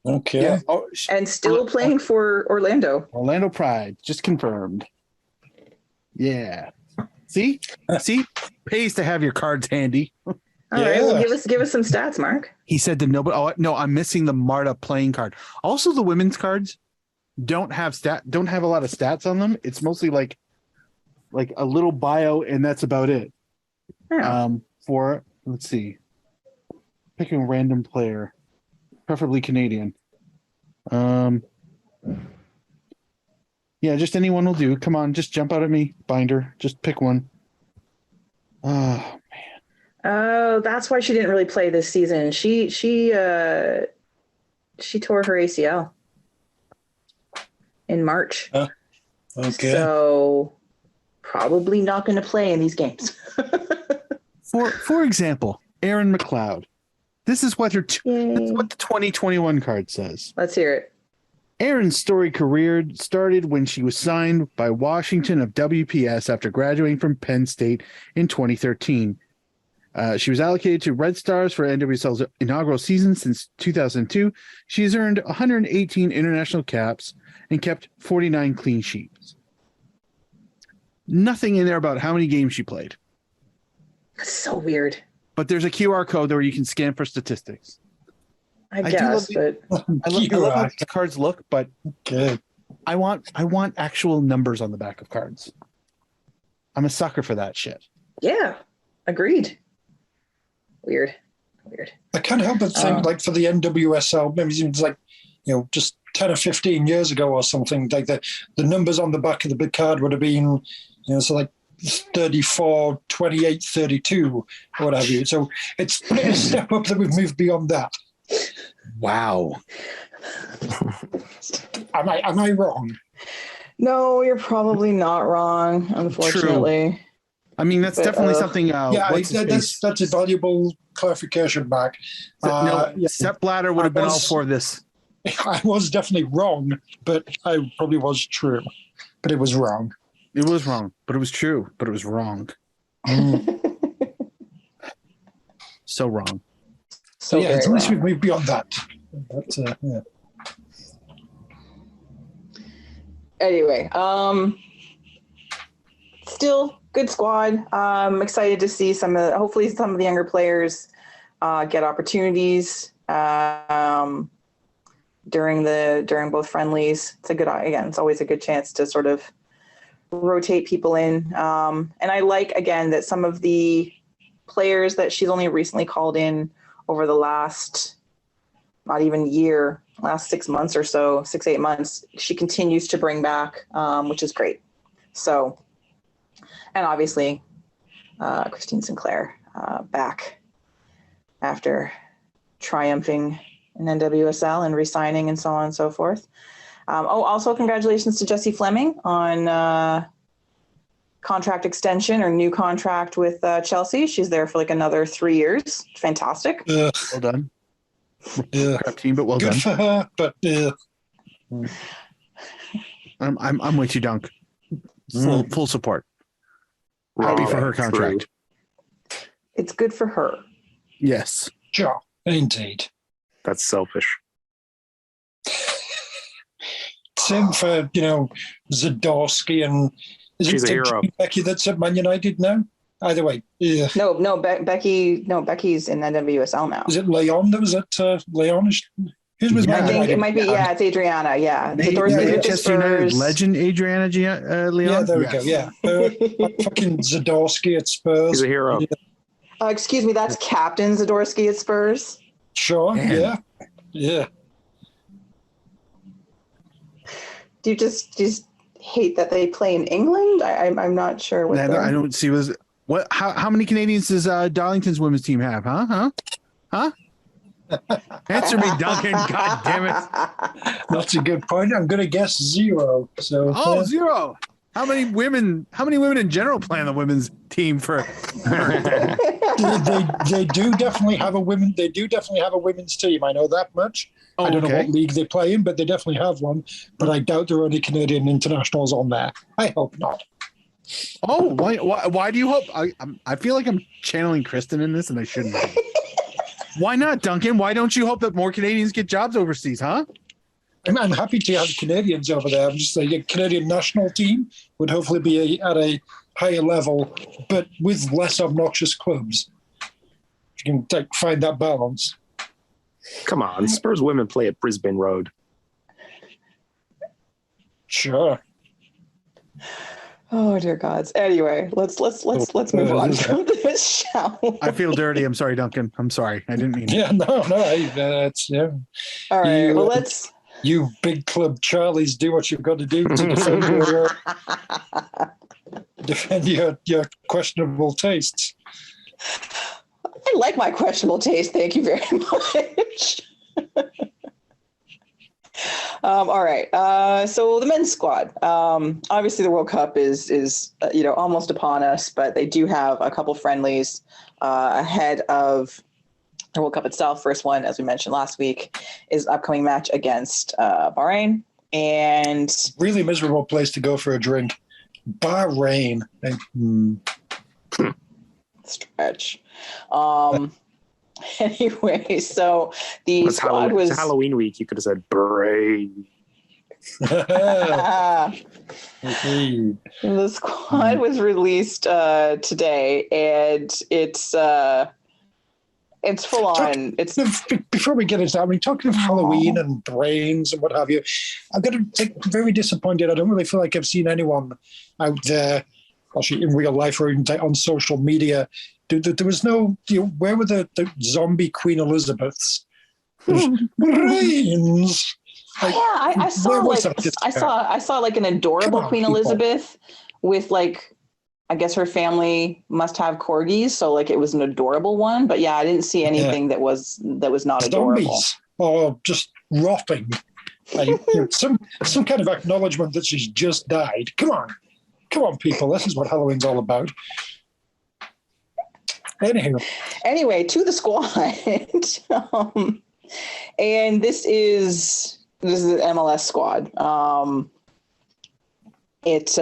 Okay. Yeah. And still playing for Orlando. Orlando Pride, just confirmed. Yeah. See, pays to have your cards handy. All right. Well, give us some stats, Mark. He said to nobody. Oh no, I'm missing the Marta playing card. Also, the women's cards don't have a lot of stats on them. It's mostly like a little bio, and that's about it. Oh. Let's see, picking a random player, preferably Canadian. Yeah, just anyone will do. Come on, just jump out at me, Binder. Just pick one. Oh man. Oh, that's why she didn't really play this season. She tore her ACL in March. Okay. So probably not going to play in these games. For example, Erin McLeod. This is what the 2021 card says. Let's hear it. Erin's storied career started when she was signed by Washington of WPS after graduating from Penn State in 2013. She was allocated to Red Stars for NWSL's inaugural season since 2002. She has earned 118 international caps and kept 49 clean sheets. Nothing in there about how many games she played. That's so weird. But there's a QR code there where you can scan for statistics. I guess, but I love how these cards look, but okay. I want actual numbers on the back of cards. I'm a sucker for that shit. Yeah, agreed. Weird. I can't help but think, like, for the NWSL, maybe it's like, just 10 or 15 years ago or something, like the numbers on the back of the big card would have been, so like 34, 28, 32, or what have you. So it's a step up that we've moved beyond that. Wow. Am I wrong? No, you're probably not wrong, unfortunately. True. I mean, that's definitely something. That's a valuable clarification, Mark. Sepp Blatter would have been all for this. I was definitely wrong, but I probably was true. But it was wrong. It was wrong, but it was true, but it was wrong. So wrong. So yeah, at least we've moved beyond that. But, yeah. Anyway, still good squad. Excited to see hopefully some of the younger players get opportunities during both friendlies. It's always a good chance to sort of rotate people in. And I like, again, that some of the players that she's only recently called in over the last, not even year, last 6 months or so, 6-8 months, she continues to bring back, which is great. So, and obviously, Kristin Sinclair back after triumphing in NWSL and re-signing and so on and so forth. Also congratulations to Jessie Fleming on contract extension or new contract with Chelsea. She's there for like another 3 years. Fantastic. Well done. Crap team, but well Good done. for her, but I'm with you, Dunk. Full support. Happy for her contract. It's good for her. Yes. sure, indeed. That's selfish. Same for, Zadorsky and She's a hero. Becky that's at Man United now? Either way. Yeah. No, Becky's in NWSL now. Is it Leon that was at Leon? Who's with Man I think United? it might be, it's Adriana, yeah. Manchester United legend Adriana Leon? Yeah, there we go, yeah. Fucking Zadorsky at Spurs. He's a hero. Yeah. Excuse me, that's Captain Zadorsky at Spurs? Sure, Man. yeah. Do you just hate that they play in England? I'm not sure what I don't see what. How many Canadians does Darlington's women's team have? Huh? Answer me, Duncan. God damn it! That's a good point. I'm going to guess 0. So 0. How many women in general play on the women's team for? they do definitely have a women. They do definitely have a women's team. I know that much. I don't know what league they play in, but they definitely have one. But I doubt there are any Canadian internationals on there. I hope not. Oh, why do you hope? I feel like I'm channeling Kristin in this, and I shouldn't. Why not, Duncan? Why don't you hope that more Canadians get jobs overseas, huh? I'm happy to have Canadians over there. I'm just saying a Canadian national team would hopefully be at a higher level, but with less obnoxious clubs. If you can find that balance. Come on, Spurs women play at Brisbane Road. Sure. Oh dear gods. Anyway, let's move on from this, shall we? I feel dirty. I'm sorry, Duncan. I'm sorry. I didn't mean it. Yeah, no. It's yeah. All right. You, Well, let's. You big club Charlies, do what you've got to do to defend your your questionable tastes. I like my questionable taste. Thank you very much. All right. So the men's squad. Obviously, the World Cup is almost upon us, but they do have a couple friendlies ahead of the World Cup itself. First one, as we mentioned last week, is upcoming match against Bahrain. And really miserable place to go for a drink. Bahrain. Stretch. Anyway, so the squad was Halloween week. You could have said Bahrain. The squad was released today, and it's full on. It's before we get into that, I mean, talking of Halloween and brains and what have you, I've got to say, very disappointed. I don't really feel like I've seen anyone out there, actually in real life or even on social media. There was no, where were the zombie Queen Elizabeths? Brains. Like, yeah, I saw like an adorable Queen Elizabeth with like, I guess her family must have corgis, so like it was an adorable one. But yeah, I didn't see anything that was not adorable. Zombies or just rotting. Like, some kind of acknowledgement that she's just died. Come on, people. This is what Halloween's all about. Anyway, to the squad, and this is an MLS squad. It's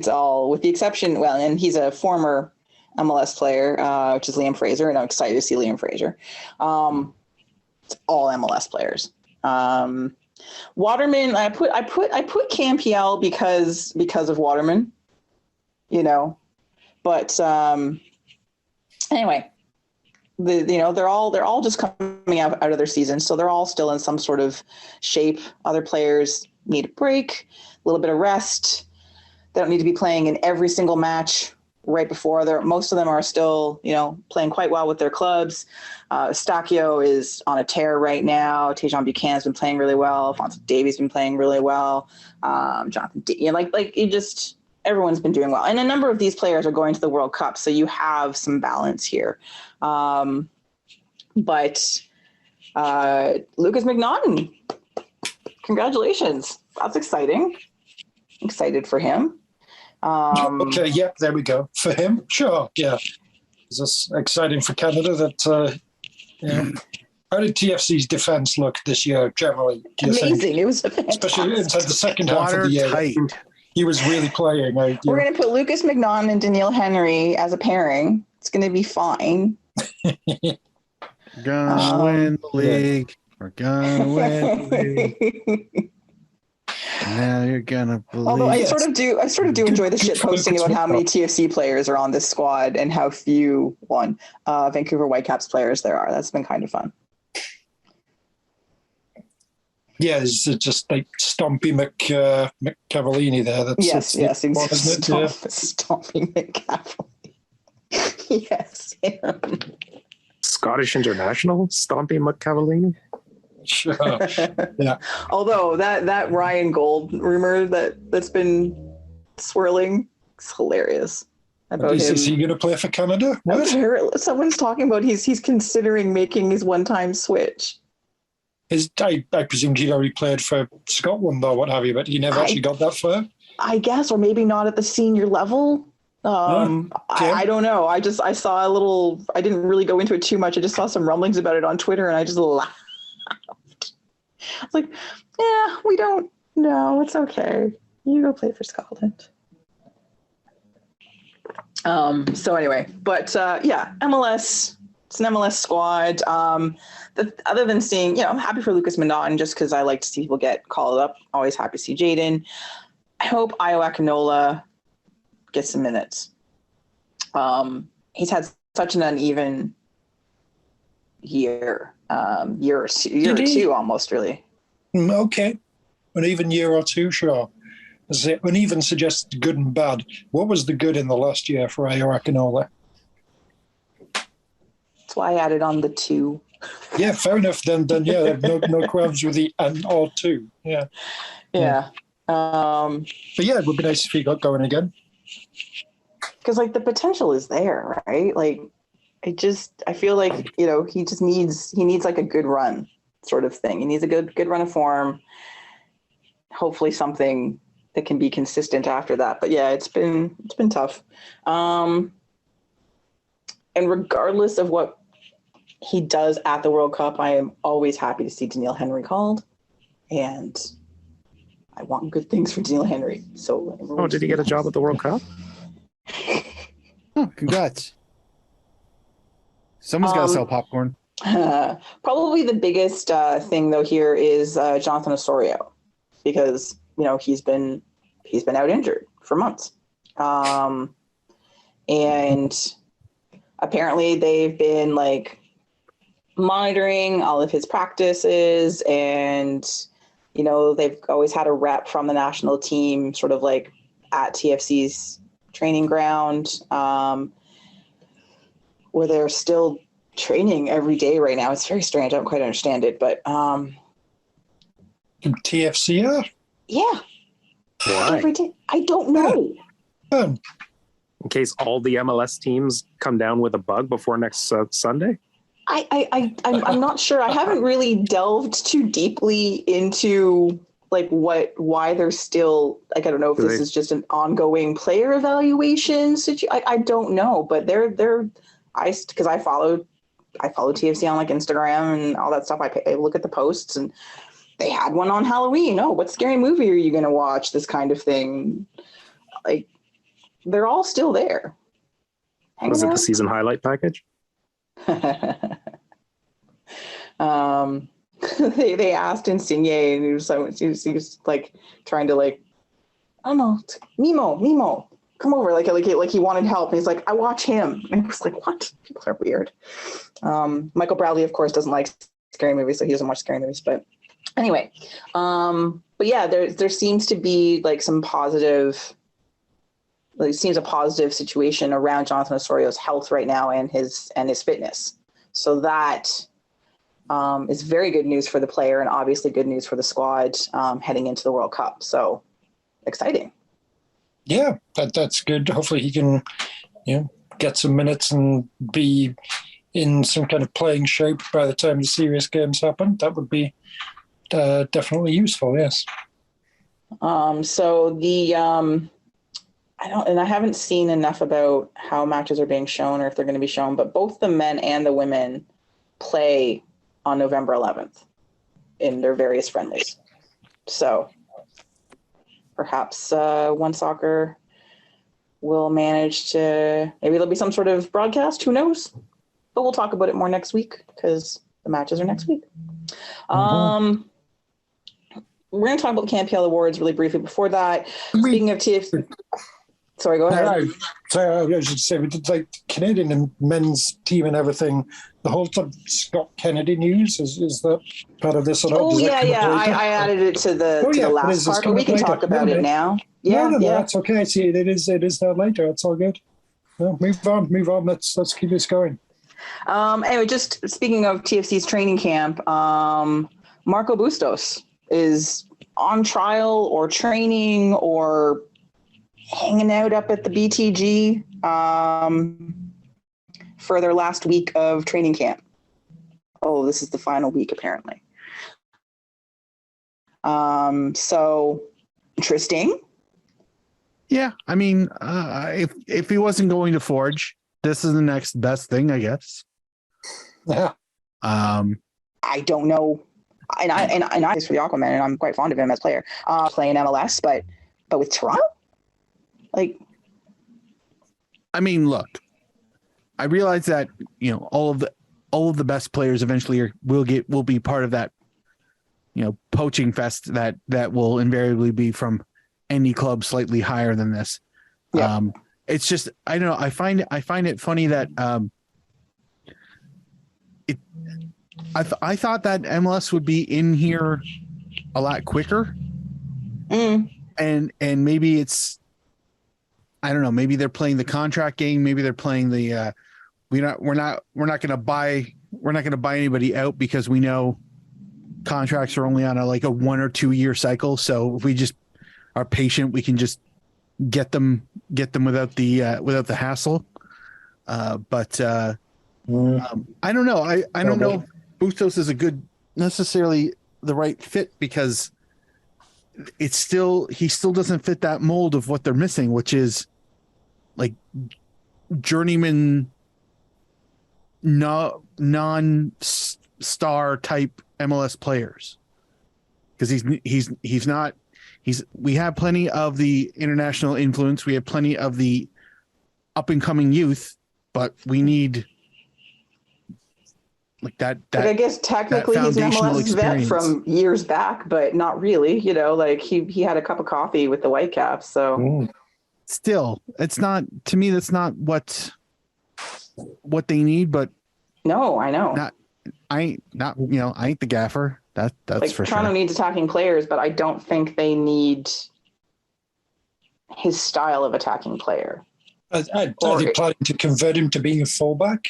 all, with the exception, well, and he's a former MLS player, which is Liam Fraser, and I'm excited to see Liam Fraser. It's all MLS players. Waterman, I put Cam PL because of Waterman, but anyway, they're all just coming out of their season, so they're all still in some sort of shape. Other players need a break, a little bit of rest. They don't need to be playing in every single match right before. Most of them are still, playing quite well with their clubs. Stacchio is on a tear right now. Tejan Buchanan's been playing really well. Alphonso Davies been playing really well. Jonathan, everyone's been doing well. And a number of these players are going to the World Cup, so you have some balance here. But Lucas McNaughton, congratulations. That's exciting. Excited for him. Okay, yep, there we go. For him, sure, yeah. Is this exciting for Canada that, How did TFC's defense look this year generally? Amazing. It was fantastic. Especially inside the second half of the year. He was really playing. We're going to put Lucas McNaughton and Daniil Henry as a pairing. It's going to be fine. Gonna win the league. We're gonna win the league. Now you're gonna believe. Although I sort of do enjoy the shit posting about how many TFC players are on this squad and how few Vancouver Whitecaps players there are. That's been kind of fun. Yeah, it's just like Stompy McCavallini there. That's yes, exactly. Stompy McCavallini. Yes, him. Scottish international, Stompy McCavallini. Sure. Yeah. Although that Ryan Gold rumor that's been swirling is hilarious. About him. Is he going to play for Canada? What? Someone's talking about he's considering making his one-time switch. I presumed he'd already played for Scotland or what have you, but he never actually got that far. I guess, or maybe not at the senior level. I don't know. I saw a little. I didn't really go into it too much. I just saw some rumblings about it on Twitter, and I just laughed. I was like, "Yeah, we don't know. It's okay. You go play for Scotland." So anyway, but MLS it's an MLS squad. Other than seeing, I'm happy for Lucas Mendon just because I like to see people get called up. Always happy to see Jaden. I hope Io Akinola gets some minutes. He's had such an uneven year or two almost, really. Okay. An even year or two, sure. Uneven suggests good and bad. What was the good in the last year for Io Akinola? That's why I added on the 2. Yeah, fair enough. Then yeah, no qualms with the and or 2. Yeah. Yeah. But yeah, it would be nice if he got going again. Because the potential is there, right? I feel like, he just needs a good run sort of thing. He needs a good run of form. Hopefully something that can be consistent after that. But yeah, it's been tough. And regardless of what he does at the World Cup, I am always happy to see Daniil Henry called. And I want good things for Daniil Henry. So did he get a job at the World Cup? Oh, congrats. Someone's got to sell popcorn. Probably the biggest thing though here is Jonathan Osorio, because he's been out injured for months, and apparently they've been monitoring all of his practices, and they've always had a rep from the national team sort of at TFC's training ground, where they're still training every day right now. It's very strange. I don't quite understand it, but TFC? Yeah. Why? Every day. I don't know. Yeah. In case all the MLS teams come down with a bug before next Sunday? I'm not sure. I haven't really delved too deeply into why they're still I don't know if this is just an ongoing player evaluation situation. I don't know, but because I follow TFC on TFC and all that stuff. I look at the posts, and they had one on Halloween. Oh, what scary movie are you going to watch? This kind of thing. They're all still there. Was it the season highlight package? They asked Insigne, and he was trying to I don't know, Mimo, come over, he wanted help, and he's like, I watch him, and I was like, what? People are weird. Michael Bradley, of course, doesn't like scary movies, so he doesn't watch scary movies. But anyway, but yeah, there seems to be some positive. It seems a positive situation around Jonathan Osorio's health right now and his fitness. So that is very good news for the player, and obviously good news for the squad heading into the World Cup. So exciting. Yeah, that's good. Hopefully he can, get some minutes and be in some kind of playing shape by the time the serious games happen. That would be definitely useful. Yes. So the I haven't seen enough about how matches are being shown or if they're going to be shown, but both the men and the women play on November 11th in their various friendlies. So perhaps One Soccer will manage to, maybe there'll be some sort of broadcast, who knows? But we'll talk about it more next week because the matches are next week. We're going to talk about the CanPL Awards really briefly. Before that, speaking of TFC, sorry, go ahead. I was just saying, we did Canadian and men's team and everything. The whole Scott Kennedy news, is that part of this? Oh, yeah. I added it to the last part, but we can talk about it now. Yeah, no, that's okay. See, it is there later. It's all good. No, move on. Let's keep this going. Anyway, just speaking of TFC's training camp, Marco Bustos is on trial or training or hanging out up at the BTG for their last week of training camp. Oh, this is the final week, apparently. So interesting. Yeah, I mean, if he wasn't going to Forge, this is the next best thing, I guess. Yeah. I don't know. And I for the Aquaman, and I'm quite fond of him as a player. Playing MLS, but with Toronto? I mean, look, I realize that, all of all of the best players eventually will be part of that, poaching fest that will invariably be from any club slightly higher than this. Yeah. It's just, I don't know. I find it funny that I thought that MLS would be in here a lot quicker. And maybe it's, I don't know, maybe they're playing the contract game. Maybe they're playing the we're not going to buy anybody out because we know contracts are only on a 1 or 2 year cycle. So if we just are patient, we can just get them without the hassle. But I don't know. I don't know if Bustos is necessarily the right fit, because he still doesn't fit that mold of what they're missing, which is journeyman, non-star type MLS players. Because we have plenty of the international influence. We have plenty of the up and coming youth, but we need that. But I guess technically he's an MLS vet from years back, but not really. He had a cup of coffee with the Whitecaps. So still, it's not, to me, that's not what they need. But no, I know. I ain't the gaffer. That's for sure. Toronto needs attacking players, but I don't think they need his style of attacking player. Are they planning to convert him to being a fullback?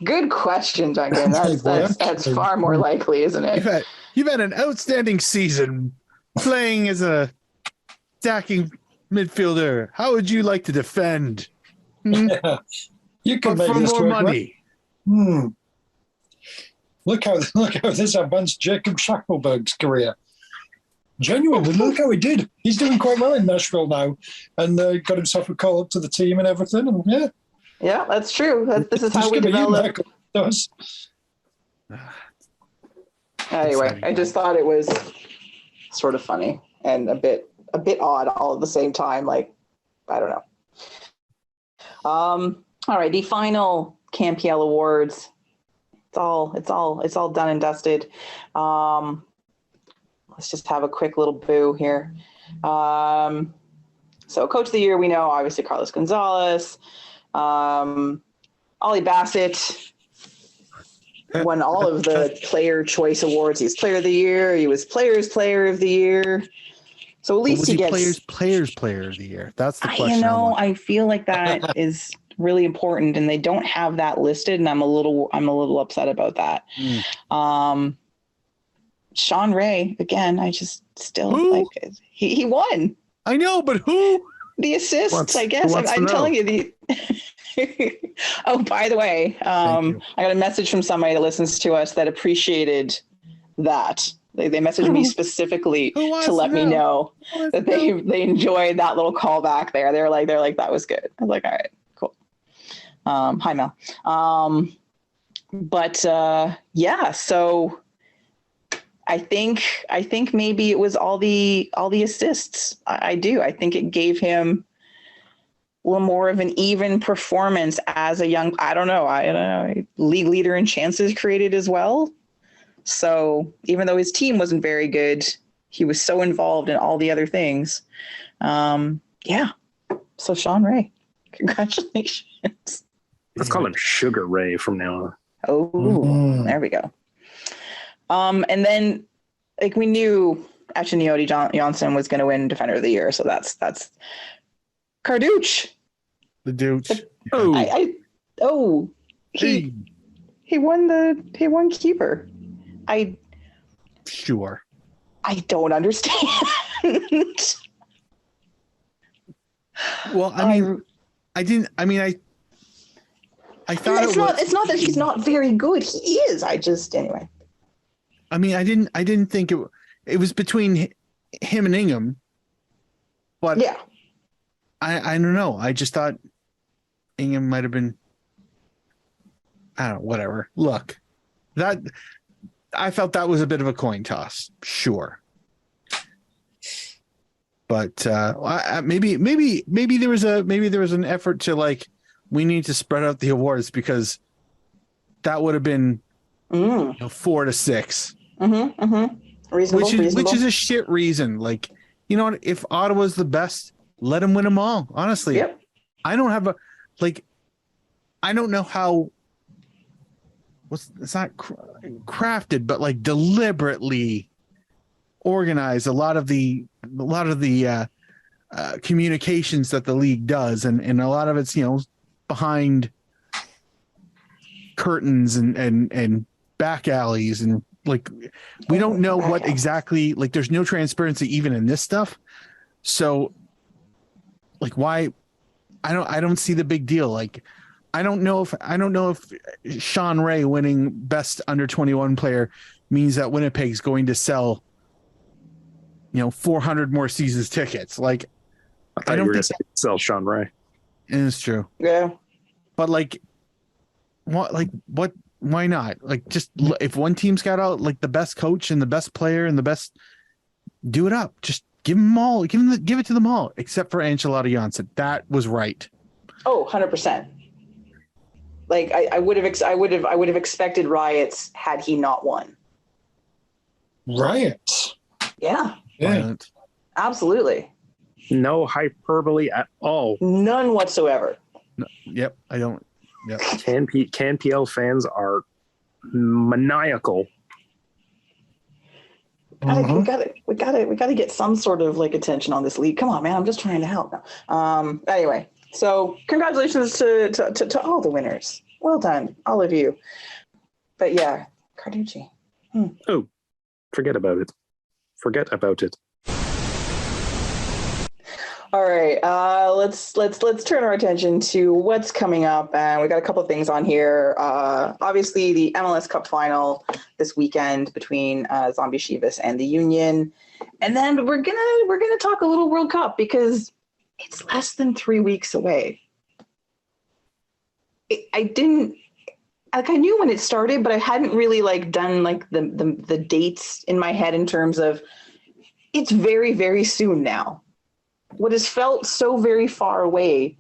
Good question, Duncan. That's far more likely, isn't it? You've had an outstanding season playing as a attacking midfielder. How would you like to defend? Yeah. You can make for this more work, money. Right? Look how this advanced Jacob Shackelberg's career. Genuinely, look how he did. He's doing quite well in Nashville now, and got himself a call up to the team and everything. And yeah, that's true. This is how we develop. Anyway, I just thought it was sort of funny and a bit odd all at the same time. I don't know. All right, the final CanPL awards. It's all done and dusted. Let's just have a quick little boo here. So coach of the year, we know, obviously, Carlos Gonzalez. Ollie Bassett won all of the player choice awards. He was player of the year. He was players player of the year. So at least he gets players player of the year. That's the question. I feel like that is really important, and they don't have that listed, and I'm a little upset about that. Sean Ray, again, I just still he won. I know, but who? The assists, I guess. I'm telling you the. Oh, by the way, I got a message from somebody that listens to us that appreciated that. They messaged me specifically to let me know that they enjoyed that little callback there. They're like, that was good. I was like, all right, cool. Hi, Mel. Yeah, so I think maybe it was all the assists. I do. I think it gave him a little more of an even performance as a young, I don't know, league leader in chances created as well. So even though his team wasn't very good, he was so involved in all the other things. Yeah. So Sean Ray, congratulations. Let's call him Sugar Ray from now on. Oh, there we go. And then, we knew Achinioti Johnson was going to win Defender of the Year, so that's Carducci. The dude. He won keeper. Sure. I don't understand. Well, I thought it's not that he's not very good. He is. Anyway. I didn't think it was between him and Ingham, but yeah, I don't know. I just thought Ingham might have been. I don't know. Whatever. Look, that I felt that was a bit of a coin toss. Sure, but maybe there was an effort to we need to spread out the awards because that would have been 4 to 6. Reasonable, which is a shit reason. Like, you know what? If Ottawa's the best, let them win them all. Honestly, Yep. I don't have I don't know how. It's not crafted, but like deliberately organized. A lot of the communications that the league does, and a lot of it's behind curtains and back alleys, and like we don't know what exactly. Like, there's no transparency even in this stuff. So, like, why? I don't see the big deal. Like, I don't know if Sean Ray winning best under 21 player means that Winnipeg's going to sell 400 more seasons tickets. Like, I don't think sell Sean Ray. It's true. Yeah. But what why not? Like, just if one team's got out like the best coach and the best player and the best, do it up. Just give them all. Give it to them all except for Ancelotti Janssen. That was right. Oh, 100%. Like, I would have expected riots had he not won. Riots. Yeah. Violent. Absolutely. No hyperbole at all. None whatsoever. No, yep. I don't. Yep. CanPL fans are maniacal. We gotta get some sort of like attention on this league. Come on, man. I'm just trying to help. Anyway. So congratulations to all the winners. Well done, all of you. But yeah, Carducci. Oh, forget about it. All right, let's turn our attention to what's coming up, and we got a couple of things on here. Obviously, the MLS Cup final this weekend between Zombie Chivas and the Union, and then we're gonna talk a little World Cup because it's less than 3 weeks away. I knew when it started, but I hadn't really done the dates in my head in terms of it's very, very soon now. What has felt so very far away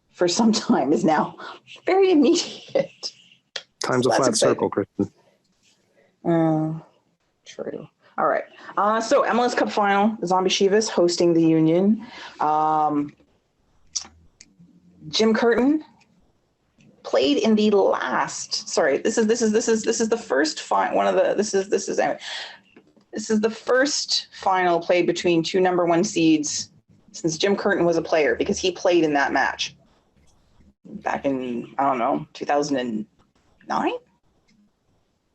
for some time is now very immediate. Time's a flat circle, Kristin. True. All right. So MLS Cup final, Zombie Chivas hosting the Union. Jim Curtin played in the last. Sorry, this is the first this is the first final played between two number one seeds since Jim Curtin was a player, because he played in that match back in 2009.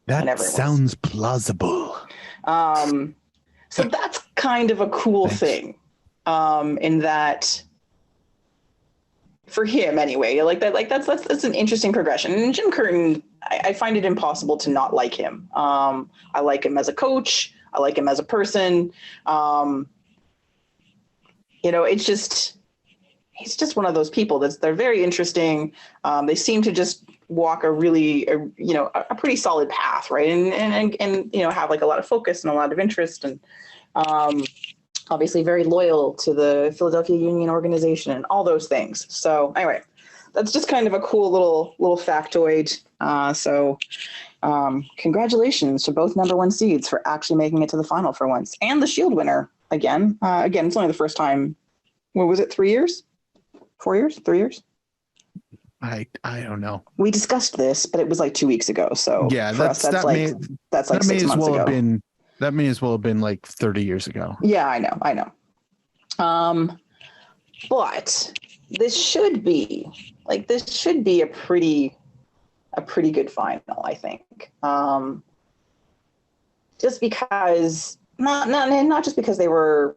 That sounds plausible. So that's kind of a cool thing, in that, for him anyway, that's an interesting progression. And Jim Curtin, I find it impossible to not like him. I like him as a coach. I like him as a person. He's just one of those people they're very interesting. They seem to just walk a pretty solid path, right? And have a lot of focus and a lot of interest, and obviously very loyal to the Philadelphia Union organization and all those things. So anyway, that's just kind of a cool little factoid. Congratulations to both number one seeds for actually making it to the final for once, and the Shield winner again. Again, it's only the first time. What was it? 3 years? 4 years? 3 years? I don't know. We discussed this, but it was 2 weeks ago. So yeah, that's 6 months ago. That may as well have been 30 years ago. Yeah, I know. But this should be a pretty good final, I think. Just because not just because they were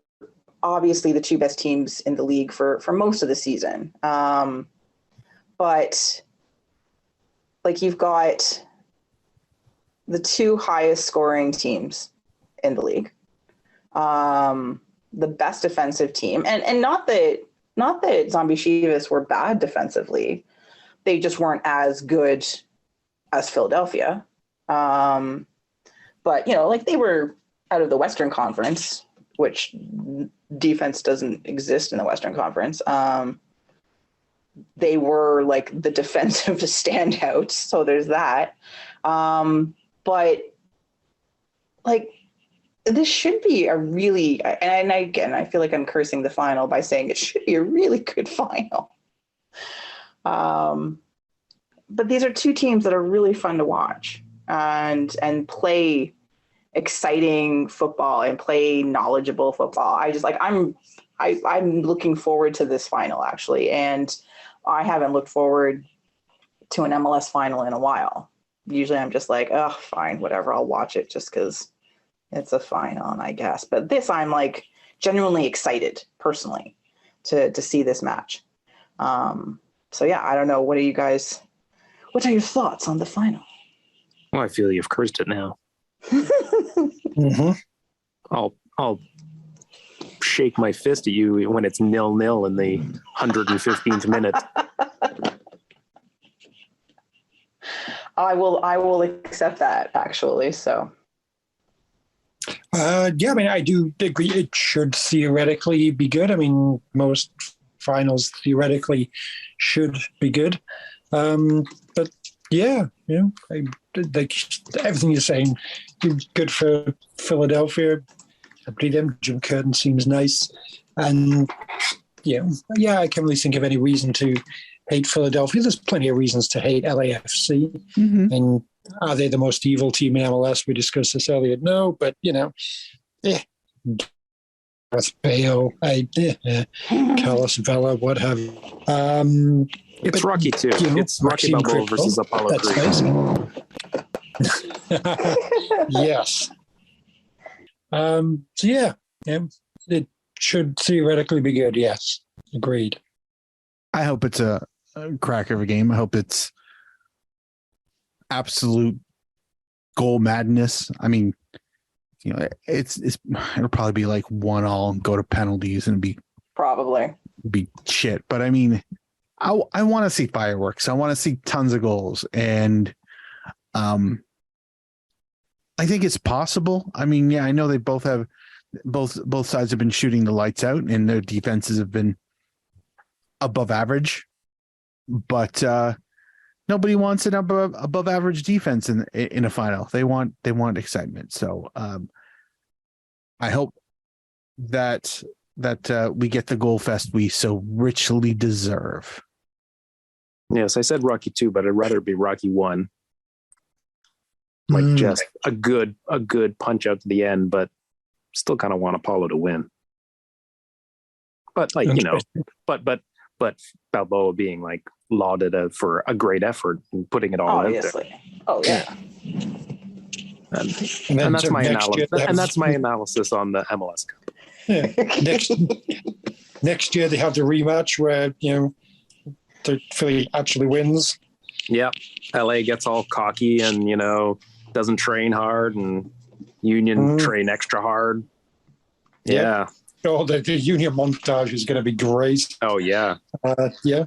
obviously the two best teams in the league for most of the season. But you've got the two highest scoring teams in the league, the best defensive team, and not that Zombie Chivas were bad defensively, they just weren't as good as Philadelphia. But they were out of the Western Conference, which defense doesn't exist in the Western Conference. they were like the defensive standouts. So there's that. But like, this should be a really, and again, I feel like I'm cursing the final by saying it should be a really good final. But these are two teams that are really fun to watch and play exciting football and play knowledgeable football. I just like, I'm looking forward to this final actually. And I haven't looked forward to an MLS final in a while. Usually I'm just like, oh, fine, whatever. I'll watch it just because it's a final, I guess. But this, I'm like genuinely excited personally to see this match. So yeah, I don't know. What are your thoughts on the final? Well, I feel you've cursed it now. Mm-hmm. I'll shake my fist at you when it's 0-0 in the 115th minute. I will accept that actually. So. Yeah, I mean, I do agree it should theoretically be good. I mean, most finals theoretically should be good. But yeah, everything you're saying, good for Philadelphia. I believe them. Jim Curtin seems nice. And yeah, I can't really think of any reason to hate Philadelphia. There's plenty of reasons to hate LAFC. Mm-hmm. And are they the most evil team in MLS? We discussed this earlier. No, but Gareth Bale, Carlos Vela, what have you. It's Rocky too. It's Rocky Balboa versus Apollo Creed. Yes. So yeah, it should theoretically be good. Yes, agreed. I hope it's a cracker of a game. I hope it's absolute goal madness. I mean, it'll probably be like 1-1, go to penalties, and be shit. But I mean, I want to see fireworks. I want to see tons of goals, and I think it's possible. I mean, yeah, I know they both sides have been shooting the lights out, and their defenses have been above average, but nobody wants an above average defense in a final. They want excitement. So I hope that we get the goal fest we so richly deserve. Yes, I said Rocky 2, but I'd rather it be Rocky 1. Like just a good punch out to the end, but still kind of want Apollo to win. But like, but Balboa being like lauded for a great effort and putting it all out there. Oh yeah. And that's my analysis. And that's my analysis on the MLS Cup. Yeah. Next year they have the rematch where Philly actually wins. Yeah, LA gets all cocky and doesn't train hard, and Union train extra hard. Yeah. Oh, the Union montage is going to be great. Oh yeah. Yeah.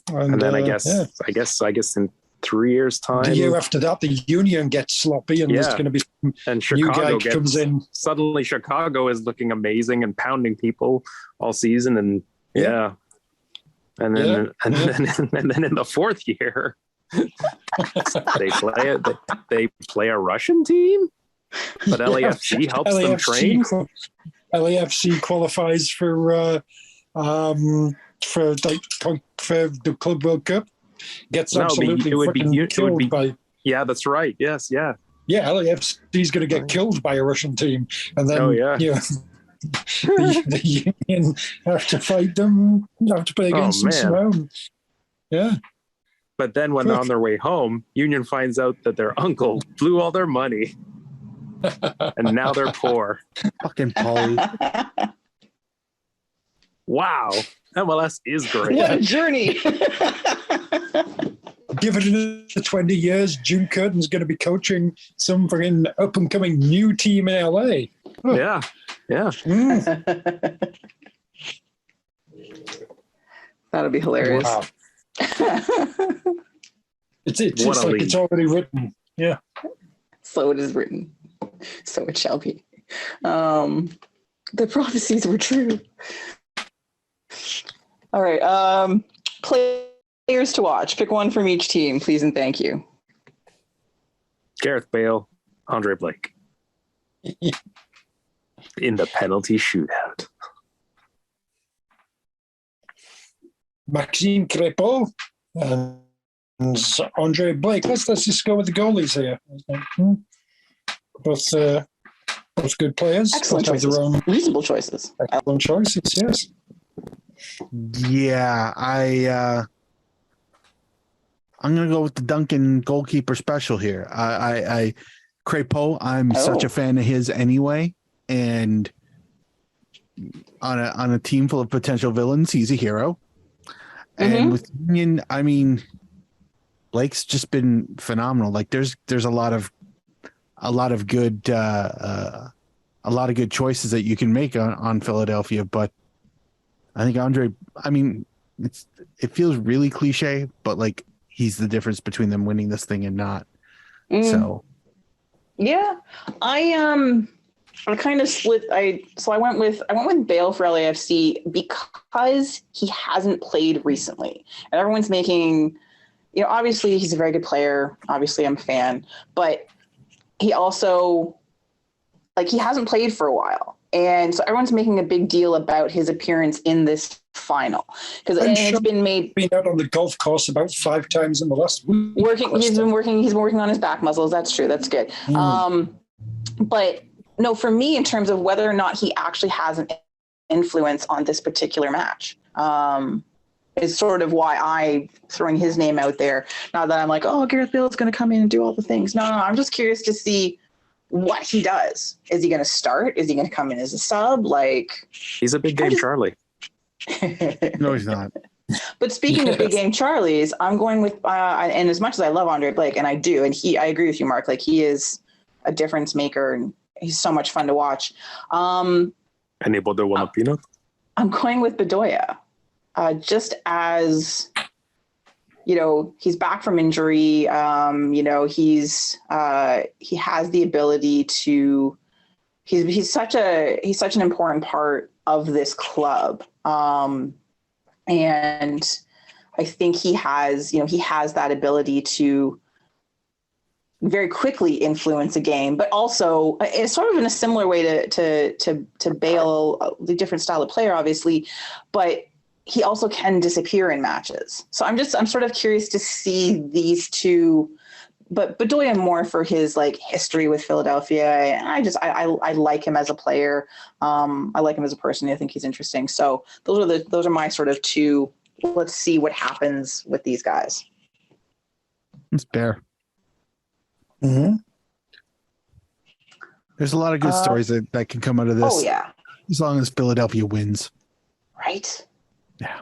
And then I guess in 3 years' time, the year after that, the Union gets sloppy, and there's going to be and Chicago new guy comes in. Suddenly, Chicago is looking amazing and pounding people all season, and and then in the fourth year, they play a Russian team, but LAFC helps them train. LAFC qualifies for the Club World Cup. Gets absolutely killed by. Yeah, that's right. Yes, yeah. Yeah, LAFC's going to get killed by a Russian team, and then the Union have to fight them. Have to play against them somehow. Yeah. But then when they're on their way home, Union finds out that their uncle blew all their money, and now they're poor. Fucking Paulie. Wow, MLS is great. What a journey. Give it another 20 years, Jim Curtin's going to be coaching some fucking up-and-coming new team in LA. Oh. Yeah. That'll be hilarious. Wow. It's like it's already written. Yeah. So it is written. So it shall be. The prophecies were true. All right. players to watch. Pick one from each team, please and thank you. Gareth Bale, Andre Blake. In the penalty shootout. Maxime Crépeau and Andre Blake. Let's just go with the goalies here. Both good players. Excellent both have choices. their own Reasonable choices. excellent choices. Yes. Yeah, I'm gonna go with the Duncan goalkeeper special here. I Crépeau, I'm such a fan of his anyway, and on a team full of potential villains, he's a hero. And with Union, I mean, Blake's just been phenomenal. Like there's a lot of good choices that you can make on Philadelphia, but I think Andre, I mean, it feels really cliche, but like he's the difference between them winning this thing and not. So yeah, I kind of split. I went with Bale for LAFC because he hasn't played recently, and everyone's making, obviously he's a very good player. Obviously, I'm a fan, but he also, he hasn't played for a while, and so everyone's making a big deal about his appearance in this final because it's been made. Been out on the golf course about 5 times in the last week. He's been working on his back muscles. That's true. That's good. But no, for me, in terms of whether or not he actually has an influence on this particular match, is sort of why I throwing his name out there. Not that I'm like, oh, Gareth Bale is going to come in and do all the things. No, I'm just curious to see what he does. Is he going to start? Is he going to come in as a sub? He's a big game Charlie. no, he's not. But speaking of big game Charlies, I'm going with, and as much as I love Andre Blake, and I do, and I agree with you, Mark, he is a difference maker and he's so much fun to watch. Anybody want a peanut? I'm going with Bedoya. Just as, he's back from injury. He has the ability to, he's such an important part of this club. And I think he has that ability to very quickly influence a game, but also it's sort of in a similar way to Bale, the different style of player, obviously, but he also can disappear in matches. So I'm sort of curious to see these two, but Bedoya more for his history with Philadelphia. And I like him as a player. I like him as a person. I think he's interesting. So those are my sort of two. Let's see what happens with these guys. It's fair. Mm-hmm. There's a lot of good stories that can come out of this. Oh yeah. As long as Philadelphia wins. Right. Yeah.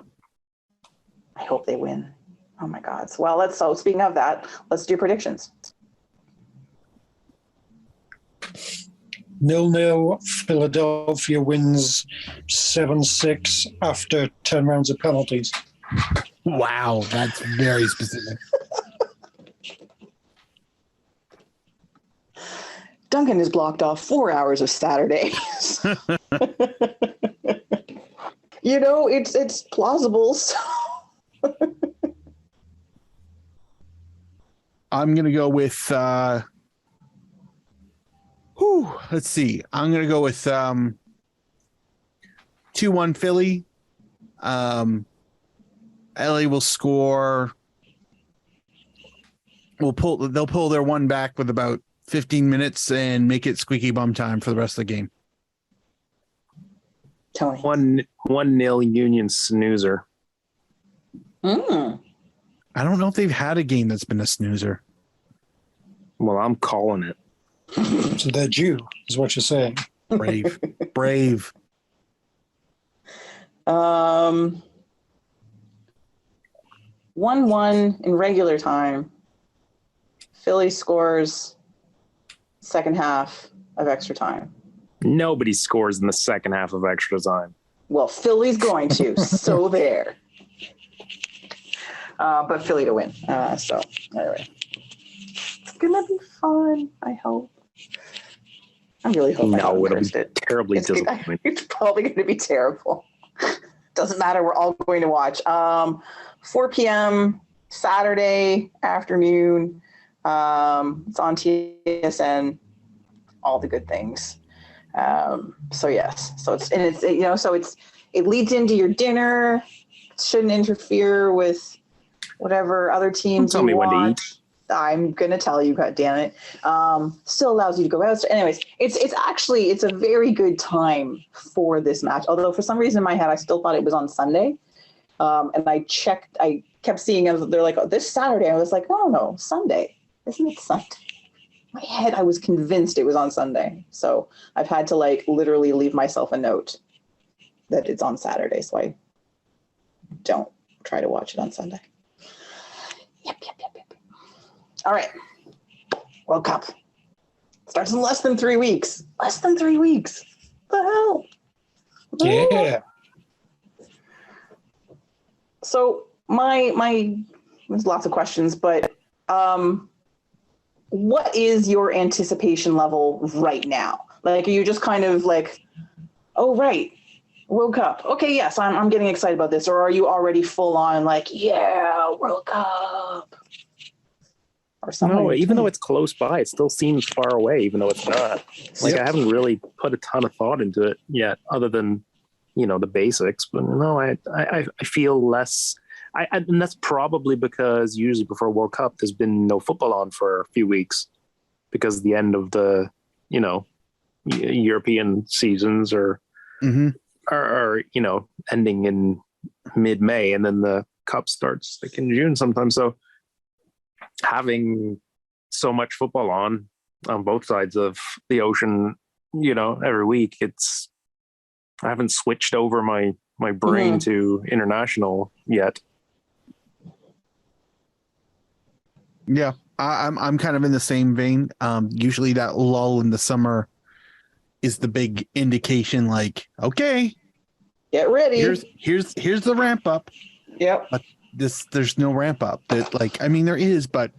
I hope they win. Oh my God. So speaking of that, let's do predictions. 0-0. Philadelphia wins 7-6 after 10 rounds of penalties. Wow, that's very specific. Duncan has blocked off 4 hours of Saturdays. It's plausible. So. I'm going to go with, let's see. I'm going to go with 2-1 Philly. LA will score. They'll pull their one back with about 15 minutes and make it squeaky bum time for the rest of the game. Tony. 1-0 Union snoozer. I don't know if they've had a game that's been a snoozer. Well, I'm calling it. So they're due, is what you're saying. Brave. 1-1 in regular time. Philly scores second half of extra time. Nobody scores in the second half of extra time. Well, Philly's going to, so there. But Philly to win. So anyway, it's gonna be fun. I hope. I really hope. No, it'll be terribly disappointing. It's probably going to be terrible. Doesn't matter. We're all going to watch. 4 p.m. Saturday afternoon. It's on TSN. All the good things. So yes. So it leads into your dinner. It shouldn't interfere with whatever other teams Tell me you when to want. eat. I'm gonna tell you, God damn it. Still allows you to go out. So anyways, it's a very good time for this match. Although for some reason in my head I still thought it was on Sunday. And I kept seeing they're like, oh, this Saturday. I was like, oh no, Sunday. Isn't it Sunday? In my head, I was convinced it was on Sunday. So I've had to like literally leave myself a note that it's on Saturday. So I don't try to watch it on Sunday. Yep. All right. World Cup. Starts in less than 3 weeks. Less than 3 weeks. What the hell? Yeah. So there's lots of questions, but what is your anticipation level right now? Like, are you just kind of like, oh, right, World Cup. Okay, yes, I'm getting excited about this. Or are you already full on like, yeah, World Cup? Or something? No, even though it's close by, it still seems far away, even though it's not. Like, I haven't really put a ton of thought into it yet, other than, the basics. But no, I feel less. And that's probably because usually before World Cup, there's been no football on for a few weeks because the end of the, European seasons are ending in mid-May, and then the Cup starts like in June sometimes. So having so much football on both sides of the ocean, every week, I haven't switched over my brain to international yet. Yeah, I'm kind of in the same vein. Usually that lull in the summer is the big indication, like, okay, get ready. Here's the ramp up. Yep. But there's no ramp up. There is, but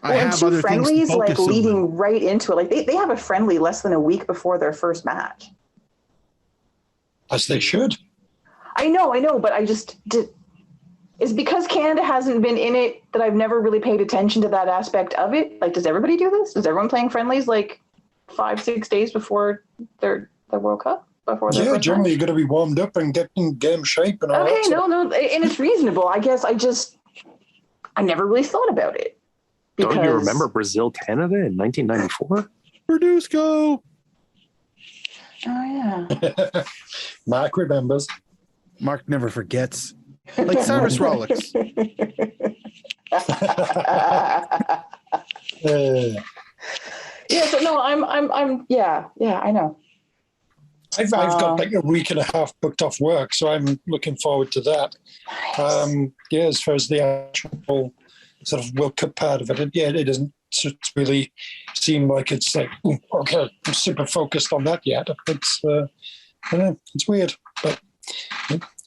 I have other friendlies things to focus like leading on. right into it. Like they have a friendly less than a week before their first match. As they should. I know, but is because Canada hasn't been in it that I've never really paid attention to that aspect of it. Like, does everybody do this? Is everyone playing friendlies like 5-6 days before their World Cup? Yeah, generally you're going to be warmed up and getting game shape and all that. Okay, no, and it's reasonable. I guess I never really thought about it. Don't you remember Brazil, Canada in 1994? Verduzco. Oh yeah. Mark remembers. Mark never forgets. Like Cyrus Rollins. Yeah, so no, I'm yeah, I know. I've got like a week and a half booked off work, so I'm looking forward to that. Nice. As far as the actual sort of World Cup part of it, it doesn't really seem like it's like, okay, I'm super focused on that yet. It's it's weird, but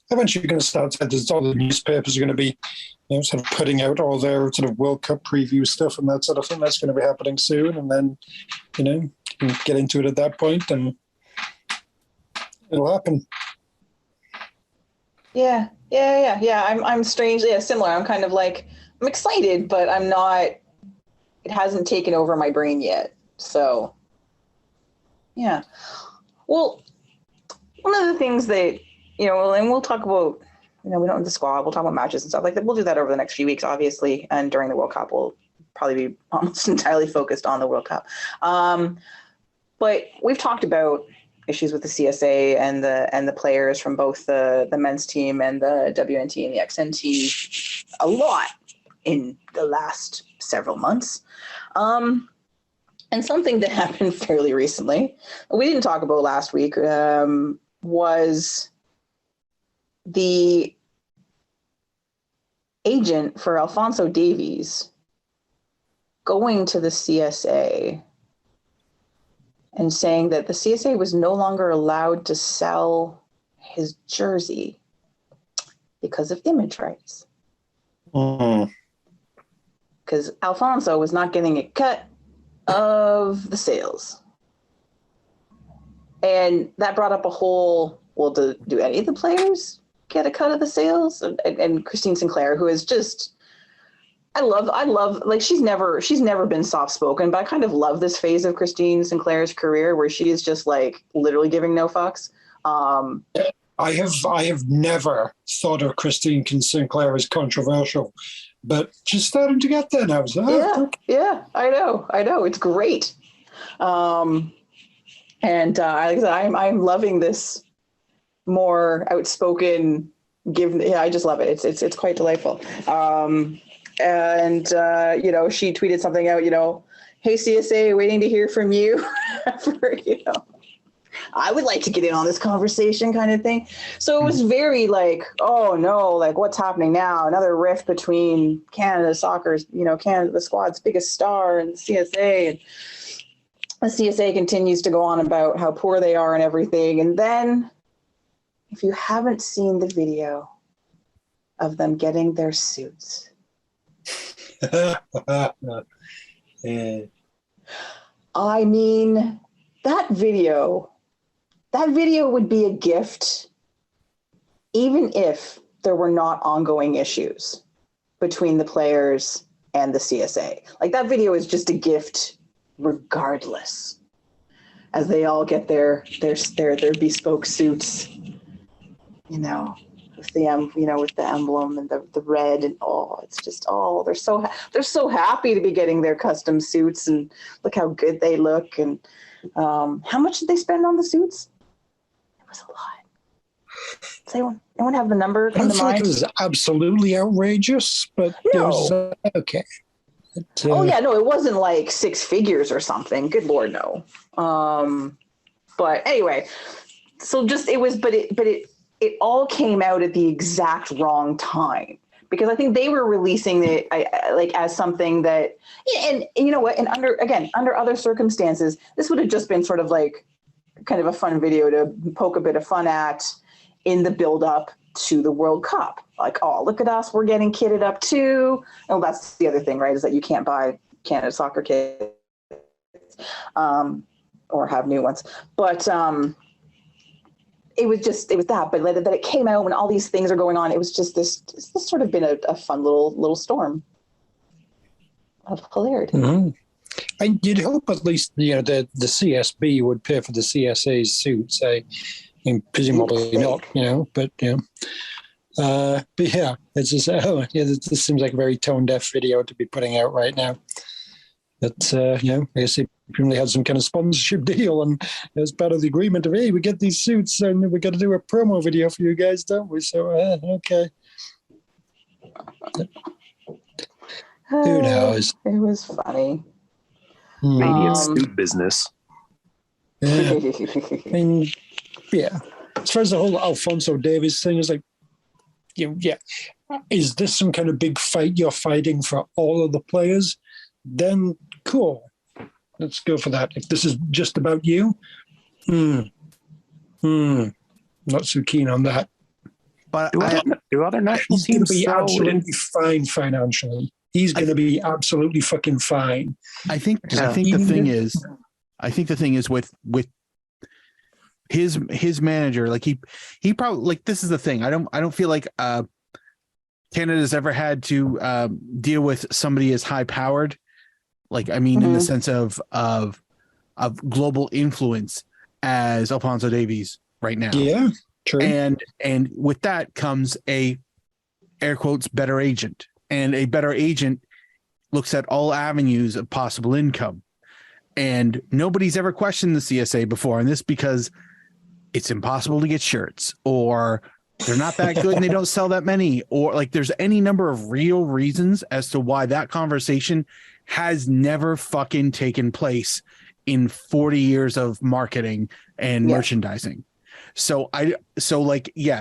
eventually you're going to start. There's all the newspapers are going to be, sort of putting out all their sort of World Cup preview stuff and that sort of thing. That's going to be happening soon, and then you can get into it at that point, and it'll happen. Yeah. I'm strangely similar. I'm kind of like, I'm excited, but I'm not. It hasn't taken over my brain yet. So, yeah. Well, one of the things that, and we'll talk about, we don't have the squad, we'll talk about matches and stuff like that. We'll do that over the next few weeks, obviously. And during the World Cup, we'll probably be almost entirely focused on the World Cup. But we've talked about issues with the CSA and the players from both the men's team and the WNT and the XNT a lot in the last several months. And something that happened fairly recently, we didn't talk about last week, was the agent for Alphonso Davies going to the CSA and saying that the CSA was no longer allowed to sell his jersey because of image rights. Because Alfonso was not getting a cut of the sales. And that brought up a whole well, do any of the players get a cut of the sales? And Christine Sinclair, who is just, I love, like, she's never been soft spoken, but I kind of love this phase of Christine Sinclair's career where she is just like literally giving no fucks. I have never thought of Christine Sinclair as controversial, but just starting to get there now. So, yeah, I know, it's great. And like I said, I'm loving this more outspoken. I just love it. It's quite delightful. And she tweeted something out. Hey CSA, waiting to hear from you. I would like to get in on this conversation, kind of thing. So it was very like, oh no, like what's happening now? Another rift between Canada Soccer's, Canada, the squad's biggest star, and the CSA, and the CSA continues to go on about how poor they are and everything. And then, if you haven't seen the video of them getting their suits, I mean, that video would be a gift even if there were not ongoing issues between the players and the CSA. Like, that video is just a gift regardless, as they all get their bespoke suits, with the emblem and the red, and it's just they're so happy to be getting their custom suits, and look how good they look. And how much did they spend on the suits? It was a lot. Does anyone have the number come to mind? It was absolutely outrageous, but no. It was okay. It wasn't like six figures or something. Good Lord, no. But anyway, so it all came out at the exact wrong time, because I think they were releasing it as something that, and you know what, and under other circumstances, this would have just been sort of like kind of a fun video to poke a bit of fun at in the build up to the World Cup. Like, oh, look at us, we're getting kitted up too. Oh, that's the other thing, right? Is that you can't buy Canada Soccer kits or have new ones. But it was that. But that it came out when all these things are going on, it was just this sort of been a fun little storm of hilarity. Mm-hmm. And you'd hope at least the CSB would pay for the CSA's suits. Presumably not, but it's just this seems like a very tone deaf video to be putting out right now. But I guess they probably had some kind of sponsorship deal, and as part of the agreement of, hey, we get these suits and we got to do a promo video for you guys, don't we? So okay. Who knows? It was funny. Maybe it's suit business. Yeah. As far as the whole Alphonso Davies thing is like, is this some kind of big fight you're fighting for all of the players? Then cool, let's go for that. If this is just about you, not so keen on that. But do other national teams be absolutely fine financially? He's going to be absolutely fucking fine. I think the thing is with his manager, like he probably, like, this is the thing. I don't feel like Canada's ever had to deal with somebody as high powered. Like, I mean, in the sense of global influence as Alphonso Davies right now. Yeah, true. And with that comes a air quotes better agent. And a better agent looks at all avenues of possible income. And nobody's ever questioned the CSA before on this, because it's impossible to get shirts, or they're not that good and they don't sell that many, or like there's any number of real reasons as to why that conversation has never fucking taken place in 40 years of marketing and merchandising. So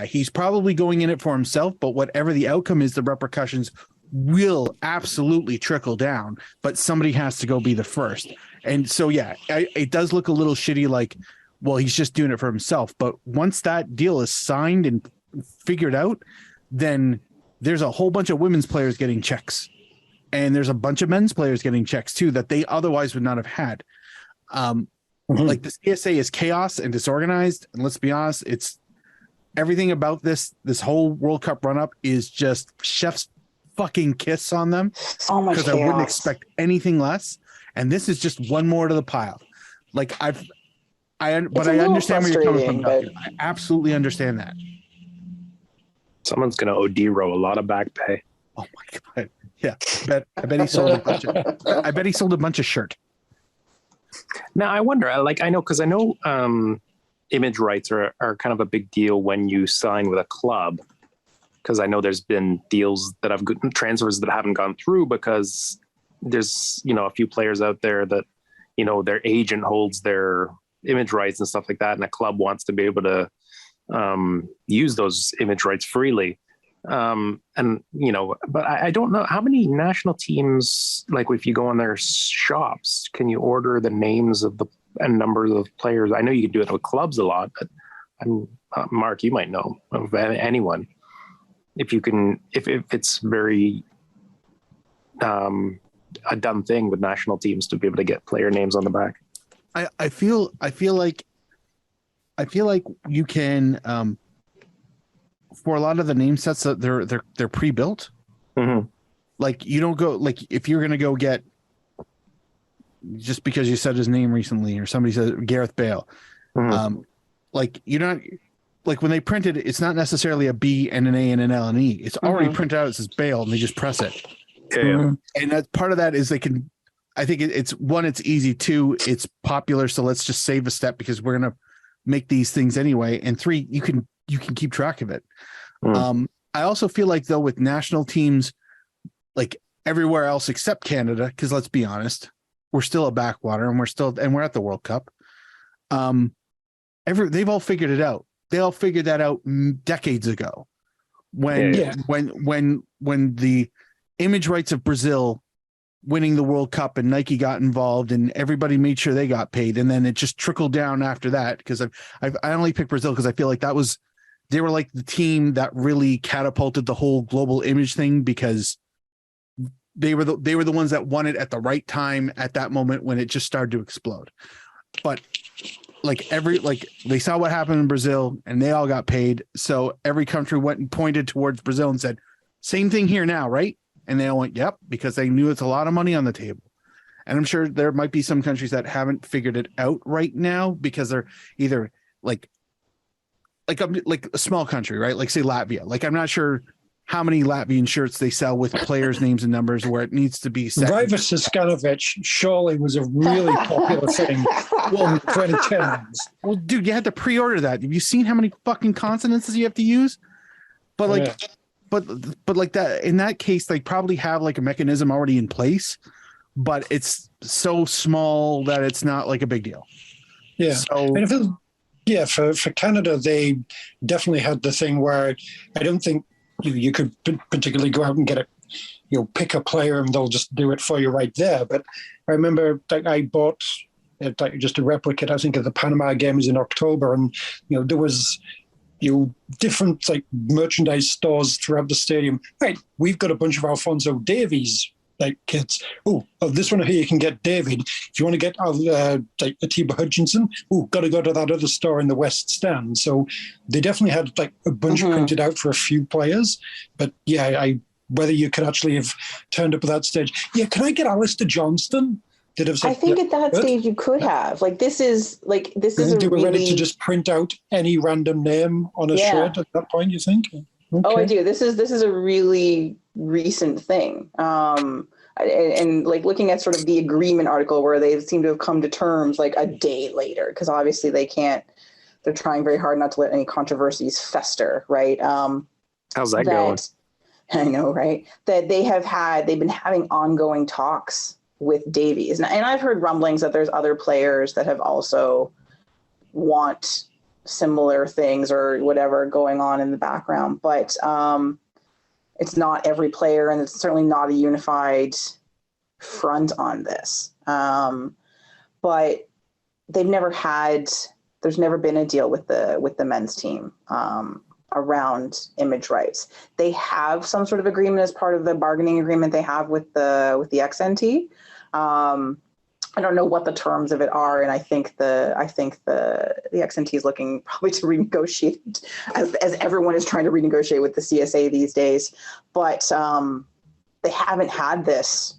he's probably going in it for himself, but whatever the outcome is, the repercussions will absolutely trickle down, but somebody has to go be the first. And so, it does look a little shitty, like, well, he's just doing it for himself. But once that deal is signed and figured out, then there's a whole bunch of women's players getting checks, and there's a bunch of men's players getting checks too that they otherwise would not have had. Like, the CSA is chaos and disorganized, and let's be honest, it's everything about this whole World Cup run up is just chef's fucking kiss on them. So much because I wouldn't expect anything less. And this is just one more to the pile. Like I understand where you're coming from, Duncan. I absolutely understand that. Someone's gonna OD row a lot of back pay. Oh my god! Yeah, I bet he sold a bunch of. I bet he sold a bunch of shirt. Now I wonder. I know image rights are kind of a big deal when you sign with a club. Because I know there's been deals that have transfers that haven't gone through because there's a few players out there that their agent holds their image rights and stuff like that, and a club wants to be able to use those image rights freely. But I don't know how many national teams, like if you go on their shops, can you order the names of and numbers of players? I know you can do it with clubs a lot, but Mark, you might know of anyone. If you can, if it's very a dumb thing with national teams to be able to get player names on the back. I feel like you can for a lot of the name sets that they're pre-built. Mm-hmm. Like you don't go like if you're gonna go get just because you said his name recently or somebody said Gareth Bale, like you're not. Like when they print it, it's not necessarily a B and an A and an L and E. It's already printed out. It says Bale, and they just press it. Yeah. And that's part of that is they can. I think it's one. It's easy. Two, it's popular. So let's just save a step because we're gonna make these things anyway. And three, you can keep track of it. I also feel like though with national teams, like everywhere else except Canada, because let's be honest, we're still a backwater, and we're at the World Cup. They've all figured it out. They all figured that out decades ago when the image rights of Brazil winning the World Cup and Nike got involved and everybody made sure they got paid. And then it just trickled down after that. Cause I only picked Brazil because I feel like they were like the team that really catapulted the whole global image thing because they were the ones that won it at the right time at that moment when it just started to explode. But they saw what happened in Brazil and they all got paid. So every country went and pointed towards Brazil and said, same thing here now, right? And they all went, yep, because they knew it's a lot of money on the table. And I'm sure there might be some countries that haven't figured it out right now because they're either like a small country, right? Like say Latvia. Like I'm not sure how many Latvian shirts they sell with players' names and numbers where it needs to be set. Riva Siskanovic surely was a really popular thing. Well, 2010s. Well, dude, you had to pre-order that. Have you seen how many fucking consonants you have to use? But like, but like that in that case, they probably have like a mechanism already in place, but it's so small that it's not like a big deal. Yeah. So, and for Canada, they definitely had the thing where I don't think you could particularly go out and get pick a player and they'll just do it for you right there. But I remember I bought just a replicate, I think, of the Panama Games in October, and there was different merchandise stores throughout the stadium. Right, we've got a bunch of Alphonso Davies kits. Oh, this one here you can get David. If you want to get Atiba Hutchinson, got to go to that other store in the West Stand. So they definitely had a bunch printed out for a few players. But whether you could actually have turned up at that stage. Yeah, can I get Alistair Johnston? I think at that stage you could have. This is ready to just print out any random name on a shirt at that point, you think? Okay. Oh, I do. This is a really recent thing. And looking at sort of the agreement article where they seem to have come to terms a day later, because obviously they're trying very hard not to let any controversies fester, right? How's that going? I know, right? That they've been having ongoing talks with Davies. And I've heard rumblings that there's other players that have also want similar things or whatever going on in the background, but it's not every player, and it's certainly not a unified front on this. But there's never been a deal with the men's team around image rights. They have some sort of agreement as part of the bargaining agreement they have with the XNT. I don't know what the terms of it are, and I think the XNT is looking probably to renegotiate as everyone is trying to renegotiate with the CSA these days. But they haven't had this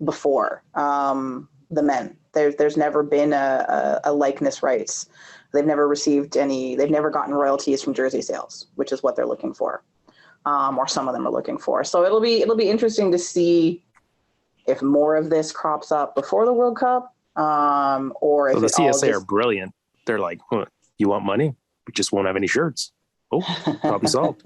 before. The men, there's never been a likeness rights. They've never received any. They've never gotten royalties from jersey sales, which is what they're looking for, or some of them are looking for. So it'll be interesting to see if more of this crops up before the World Cup, or if the CSA are brilliant. They're like, you want money? We just won't have any shirts. Oh, problem solved.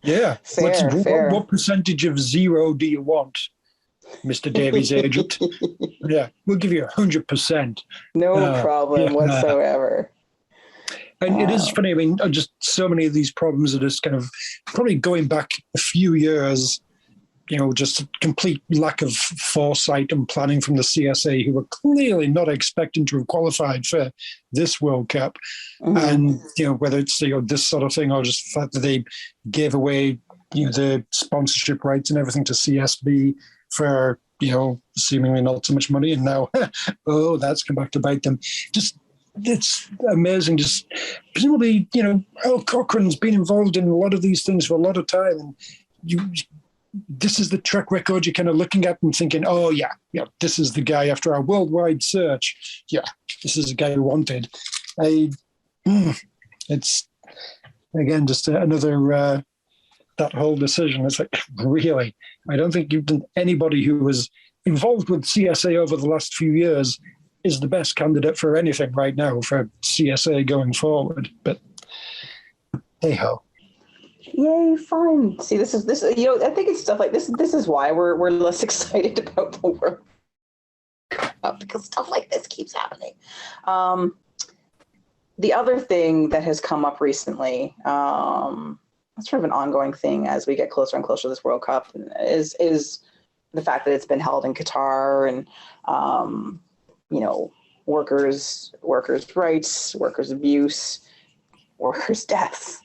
Yeah. Fair. What percentage of zero do you want, Mr. Davies' agent? Yeah, we'll give you 100%. No problem whatsoever. And it is funny. I mean, just so many of these problems are just kind of probably going back a few years. Just a complete lack of foresight and planning from the CSA, who were clearly not expecting to have qualified for this World Cup. Mm-hmm. And, whether it's, this sort of thing, or just the fact that they gave away, the sponsorship rights and everything to CSB for, seemingly not so much money. And now, that's come back to bite them. It's amazing. Just presumably, Earl Cochrane's been involved in a lot of these things for a lot of time. And this is the track record you're kind of looking at and thinking, oh, yeah, this is the guy after our worldwide search. Yeah, this is the guy we wanted. It's, again, just another, that whole decision. It's like, really? I don't think anybody who was involved with CSA over the last few years is the best candidate for anything right now for CSA going forward. But hey-ho. Yay, fun. See, this is I think it's stuff like this. This is why we're less excited about the World Cup, because stuff like this keeps happening. The other thing that has come up recently, it's sort of an ongoing thing as we get closer and closer to this World Cup, is the fact that it's been held in Qatar, and workers' rights, workers' abuse, workers' deaths.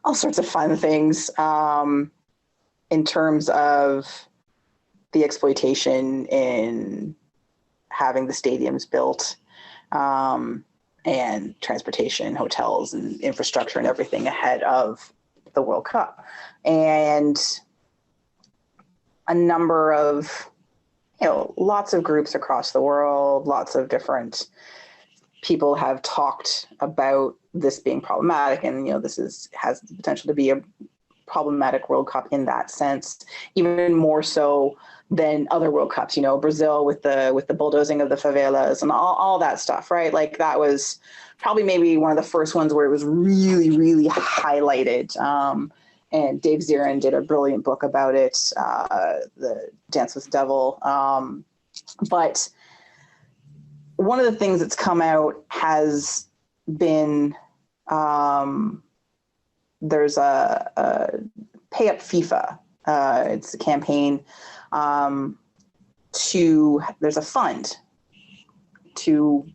All sorts of fun things in terms of the exploitation in having the stadiums built, and transportation, hotels, and infrastructure and everything ahead of the World Cup. And a number of, lots of groups across the world, lots of different people have talked about this being problematic, and this has the potential to be a problematic World Cup in that sense, even more so than other World Cups. Brazil with the bulldozing of the favelas and all that stuff, right? Like, that was probably maybe one of the first ones where it was really, really highlighted. And Dave Zirin did a brilliant book about it, The Dance with the Devil. But one of the things that's come out has been, there's a Pay Up FIFA. It's a campaign there's a fund to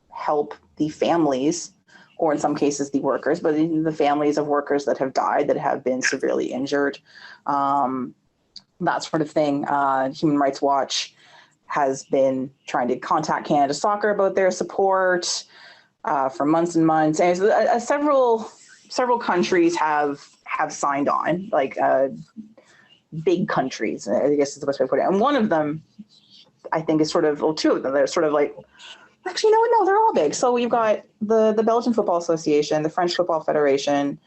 help the families, or in some cases the workers, but the families of workers that have died, that have been severely injured, that sort of thing. Human Rights Watch has been trying to contact Canada Soccer about their support for months and months. And several countries have signed on, like big countries, I guess is the best way to put it. And one of them, I think, is sort of, well, two of them, they're sort of like, actually, no, they're all big. So you've got the Belgian Football Association, the French Football Federation,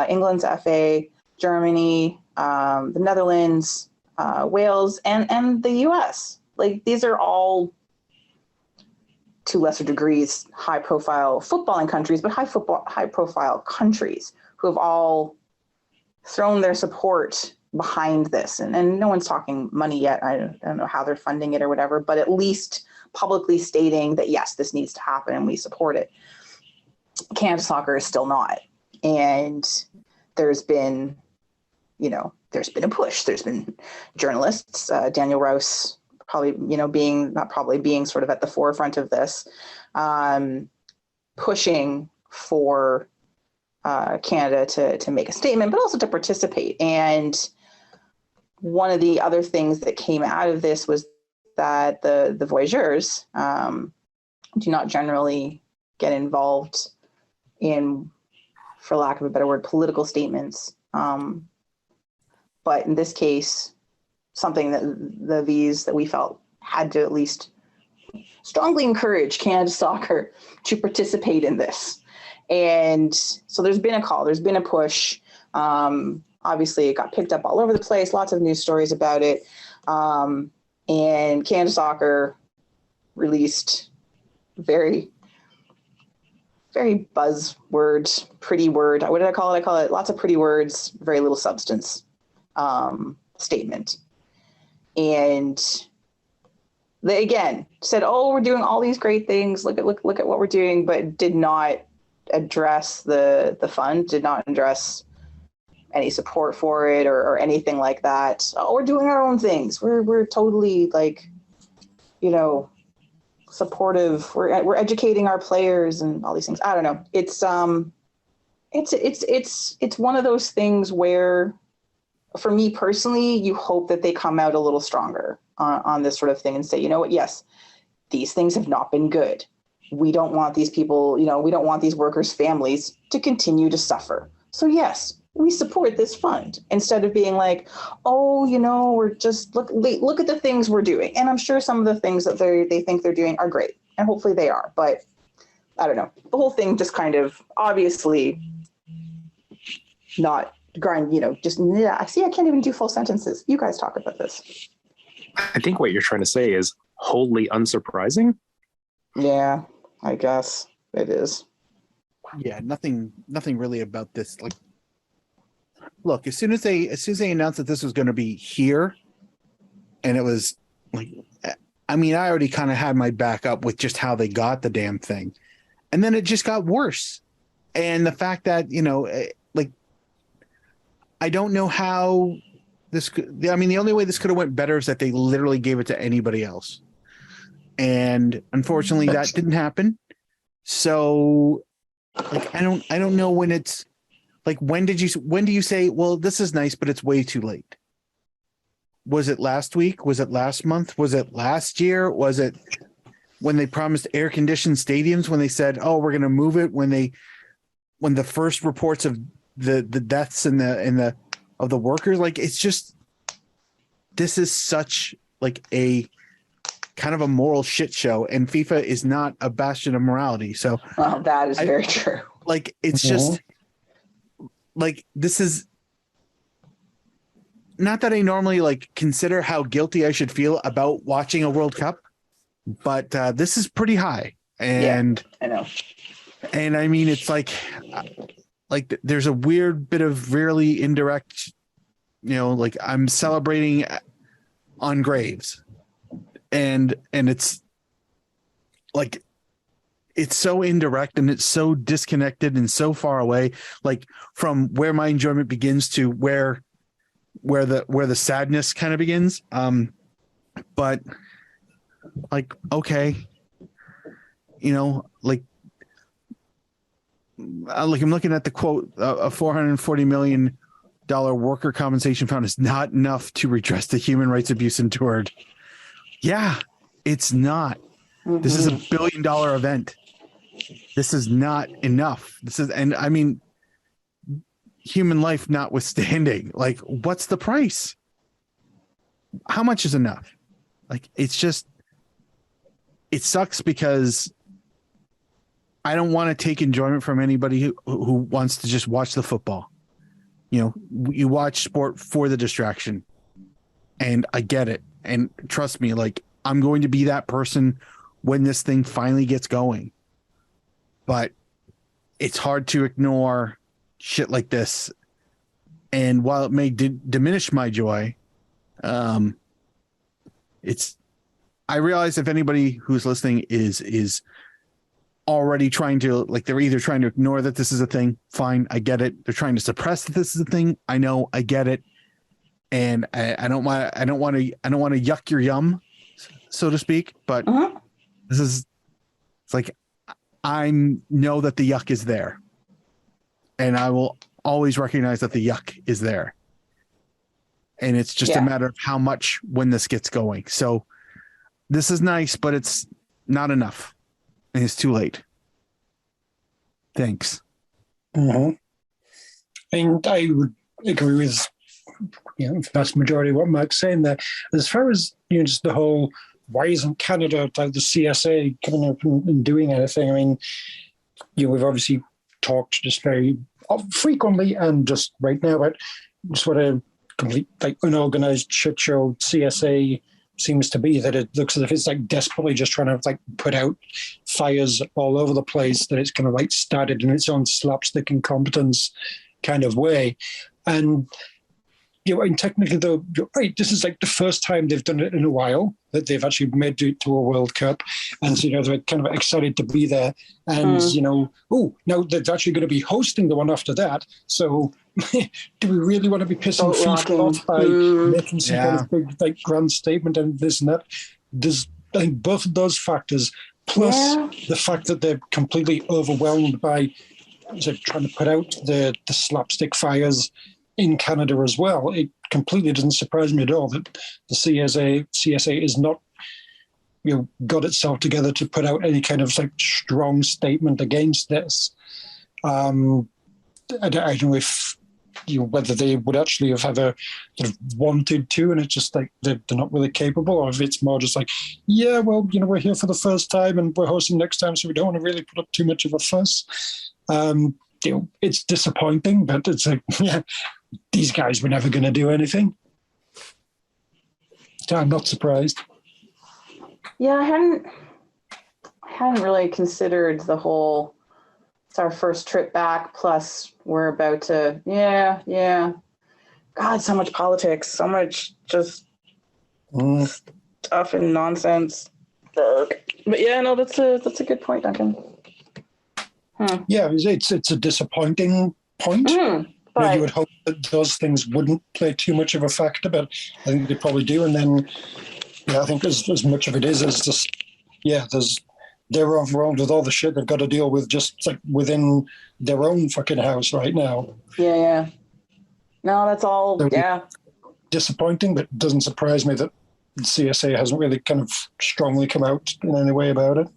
England's FA, Germany, the Netherlands, Wales, and the US. Like, these are all, to lesser degrees, high-profile footballing countries, but high-profile countries who have all thrown their support behind this. And no one's talking money yet. I don't know how they're funding it or whatever, but at least publicly stating that, yes, this needs to happen and we support it. Canada Soccer is still not. And there's been a push. There's been journalists, Daniel Rouse, being sort of at the forefront of this, pushing for Canada to make a statement, but also to participate. And one of the other things that came out of this was that the voyageurs do not generally get involved in, for lack of a better word, political statements. But in this case, something that the V's that we felt had to at least strongly encourage Canada Soccer to participate in this. And so there's been a call, there's been a push. Obviously, it got picked up all over the place, lots of news stories about it. And Canada Soccer released very, very buzzword, pretty word. What did I call it? I call it lots of pretty words, very little substance statement. And they again said, "Oh, we're doing all these great things. Look at what we're doing," but did not address the fund, did not address any support for it or anything like that. "Oh, we're doing our own things. We're totally like, supportive. We're educating our players and all these things." I don't know. It's one of those things where, for me personally, you hope that they come out a little stronger on this sort of thing and say, you know what, yes, these things have not been good. We don't want these people, we don't want these workers' families to continue to suffer. So yes, we support this fund, instead of being like, oh, we're just look at the things we're doing. And I'm sure some of the things that they think they're doing are great, and hopefully they are. But I don't know. The whole thing just kind of obviously not grind, just, yeah, see, I can't even do full sentences. You guys talk about this. I think what you're trying to say is wholly unsurprising. Yeah, I guess it is. Yeah, nothing really about this. Like, look, as soon as they announced that this was going to be here, and it was like, I mean, I already kind of had my back up with just how they got the damn thing, and then it just got worse. And the fact that like, I don't know how this could, I mean, the only way this could have went better is that they literally gave it to anybody else. And unfortunately that didn't happen. So like, I don't know when it's like, when do you say, well, this is nice, but it's way too late? Was it last week? Was it last month? Was it last year? Was it when they promised air conditioned stadiums, when they said, oh, we're going to move it, when the first reports of the deaths and of the workers? Like, it's just, this is such like a kind of a moral shit show, and FIFA is not a bastion of morality. So that is very true. Like, it's just like, this is not that I normally like consider how guilty I should feel about watching a World Cup, but this is pretty high. And yeah, I know. And I mean, it's like there's a weird bit of really indirect, like, I'm celebrating on graves, and it's like, it's so indirect and it's so disconnected and so far away, like from where my enjoyment begins to where the sadness kind of begins. But like, okay, like I'm looking at the quote, a $440 million worker compensation fund is not enough to redress the human rights abuse endured. Yeah, it's not. Mm-hmm. This is $1 billion event. This is not enough. And I mean, human life notwithstanding, like, what's the price? How much is enough? Like, it's just, it sucks because I don't want to take enjoyment from anybody who wants to just watch the football. You watch sport for the distraction, and I get it. And trust me, like, I'm going to be that person when this thing finally gets going. But it's hard to ignore shit like this. And while it may diminish my joy, I realize if anybody who's listening is already trying to, like, they're either trying to ignore that this is a thing, fine, I get it. They're trying to suppress that this is a thing, I know, I get it. And I don't want to yuck your yum, so to speak, but it's like, I know that the yuck is there, and I will always recognize that the yuck is there. And it's just a matter of how much when this gets going. So this is nice, but it's not enough. And it's too late. Thanks. Mm-hmm. And I would agree with the vast majority of what Mark's saying there. As far as just the whole, why isn't Canada, like the CSA, coming up and doing anything? I mean, we've obviously talked just very frequently and just right now about just what a complete unorganized shit show CSA seems to be, that it looks as if it's desperately just trying to put out fires all over the place, that it's kind of started in its own slapstick incompetence kind of way. And and technically though, you're right, this is the first time they've done it in a while that they've actually made it to a World Cup, and so they're kind of excited to be there, and now they're actually going to be hosting the one after that, so do we really want to be pissing FIFA off by making some kind of big grand statement and this and that? There's, I think, both of those factors, plus the fact that they're completely overwhelmed by trying to put out the slapstick fires in Canada as well. It completely doesn't surprise me at all that the CSA is not got itself together to put out any kind of strong statement against this. I don't know if whether they would actually have ever sort of wanted to, and it's just they're not really capable, or if it's more just we're here for the first time and we're hosting next time, so we don't want to really put up too much of a fuss. It's disappointing, but it's these guys were never going to do anything. So I'm not surprised. Yeah, I hadn't really considered the whole, it's our first trip back, plus we're about to, God, so much politics, so much just stuff and nonsense. But yeah, no, that's a good point, Duncan. Yeah, it's a disappointing point. But you would hope that those things wouldn't play too much of a factor, but I think they probably do. And then, I think as much of it is just, they're overwhelmed with all the shit they've got to deal with just within their own fucking house right now. Yeah. No, that's all. Disappointing, but it doesn't surprise me that the CSA hasn't really kind of strongly come out in any way about it.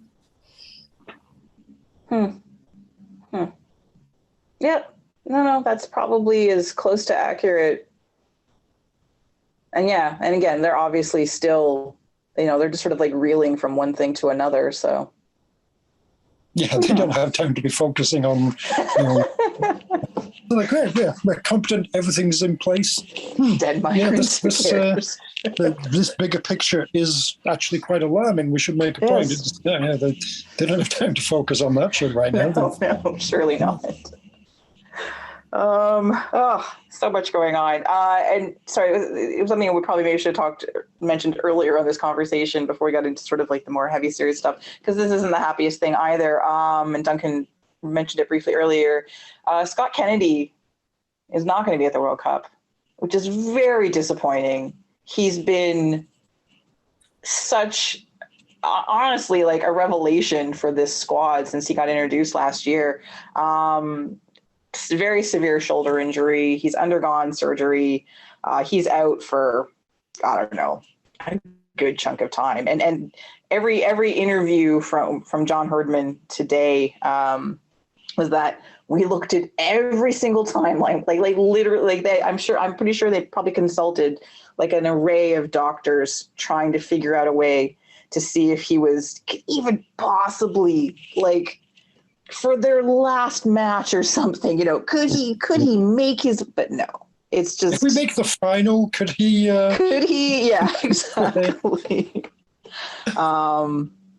Yep. No, that's probably as close to accurate. And and again, they're obviously still, they're just sort of reeling from one thing to another. So. Yeah, they don't have time to be focusing on, we're competent, everything's in place. Dead migrants. This bigger picture is actually quite alarming. We should make a point. They don't have time to focus on that shit right now. No, surely not. So much going on. And sorry, it was something we probably maybe should have mentioned earlier on this conversation before we got into sort of the more heavy, serious stuff, because this isn't the happiest thing either. And Duncan mentioned it briefly earlier. Scott Kennedy is not going to be at the World Cup, which is very disappointing. He's been such, honestly, a revelation for this squad since he got introduced last year. Very severe shoulder injury. He's undergone surgery. He's out for, I don't know, a good chunk of time. And every interview from John Herdman today was that we looked at every single timeline, literally, I'm pretty sure they probably consulted an array of doctors trying to figure out a way to see if he was even possibly for their last match or something, could he make his, but no, it's just. If we make the final, could he? Yeah, exactly.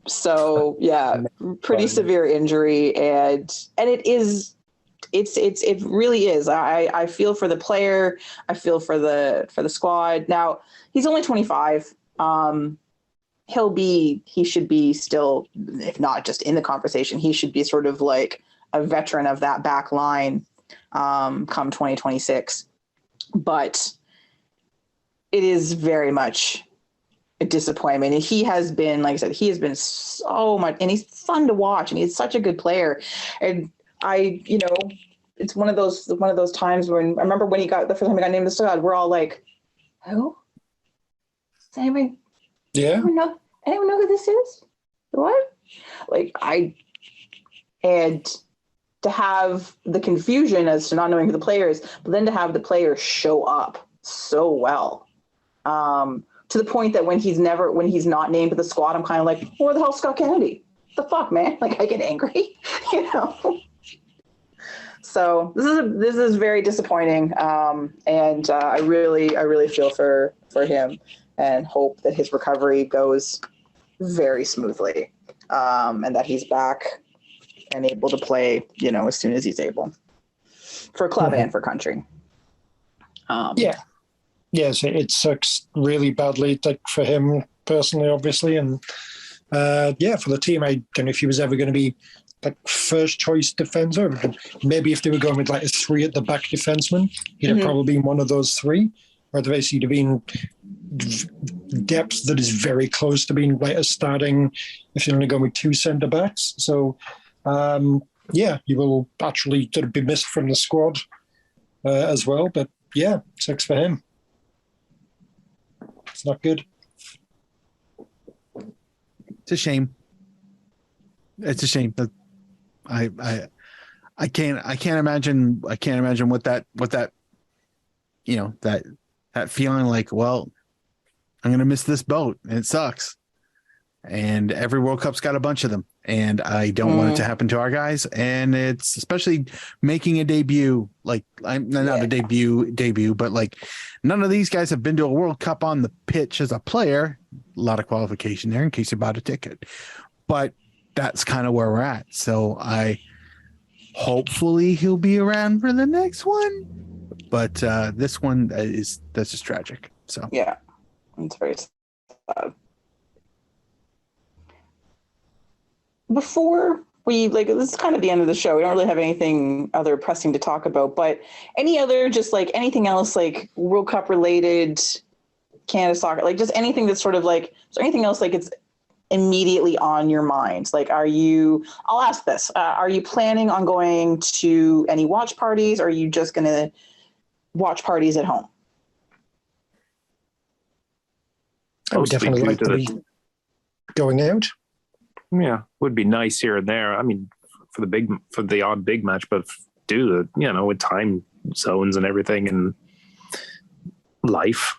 So yeah, pretty severe injury, and it really is. I feel for the player. I feel for the squad. Now he's only 25. He should be still, if not just in the conversation, he should be sort of a veteran of that back line come 2026. But it is very much a disappointment. And he has been, like I said, he has been so much, and he's fun to watch, and he's such a good player. And it's one of those times when I remember when the first time he got named the squad, we're all like, who? Does anybody? Yeah. anyone know who this is? What? Like, and to have the confusion as to not knowing who the player is, but then to have the player show up so well. To the point that when he's not named to the squad, I'm kind of like, where the hell's Scott Kennedy? The fuck, man? Like, I get angry, you know? So this is very disappointing. And I really feel for him and hope that his recovery goes very smoothly. And that he's back and able to play, you know, as soon as he's able, for club and for country. Yes, it sucks really badly, like, for him personally, obviously, and for the team. I don't know if he was ever going to be like first choice defender. Maybe if they were going with like a 3 at the back defenseman, he'd have probably been one of those 3. Or otherwise, he'd have been depth that is very close to being like a starting if you're only going with 2 centre backs. So, he will actually sort of be missed from the squad as well. But yeah, sucks for him. It's not good. It's a shame. It's a shame that I can't imagine what that you know, that feeling like, well, I'm gonna miss this boat and it sucks. And every World Cup's got a bunch of them, and I don't want it to happen to our guys. And it's especially making a debut. Like, I'm not a debut, but like, none of these guys have been to a World Cup on the pitch as a player. A lot of qualification there in case you bought a ticket, but that's kind of where we're at. So hopefully he'll be around for the next one, but this one that's just tragic. So yeah, it's very sad. Before we, like, this is kind of the end of the show. We don't really have anything other pressing to talk about, but any other, just like anything else, like World Cup related, Canada soccer, like just anything that's sort of like, is there anything else like it's immediately on your mind? Like, I'll ask this, are you planning on going to any watch parties? Or are you just going to watch parties at home? I would definitely like to be going out. Yeah, would be nice here and there. I mean, for the odd big match, but due to, you know, with time zones and everything and life,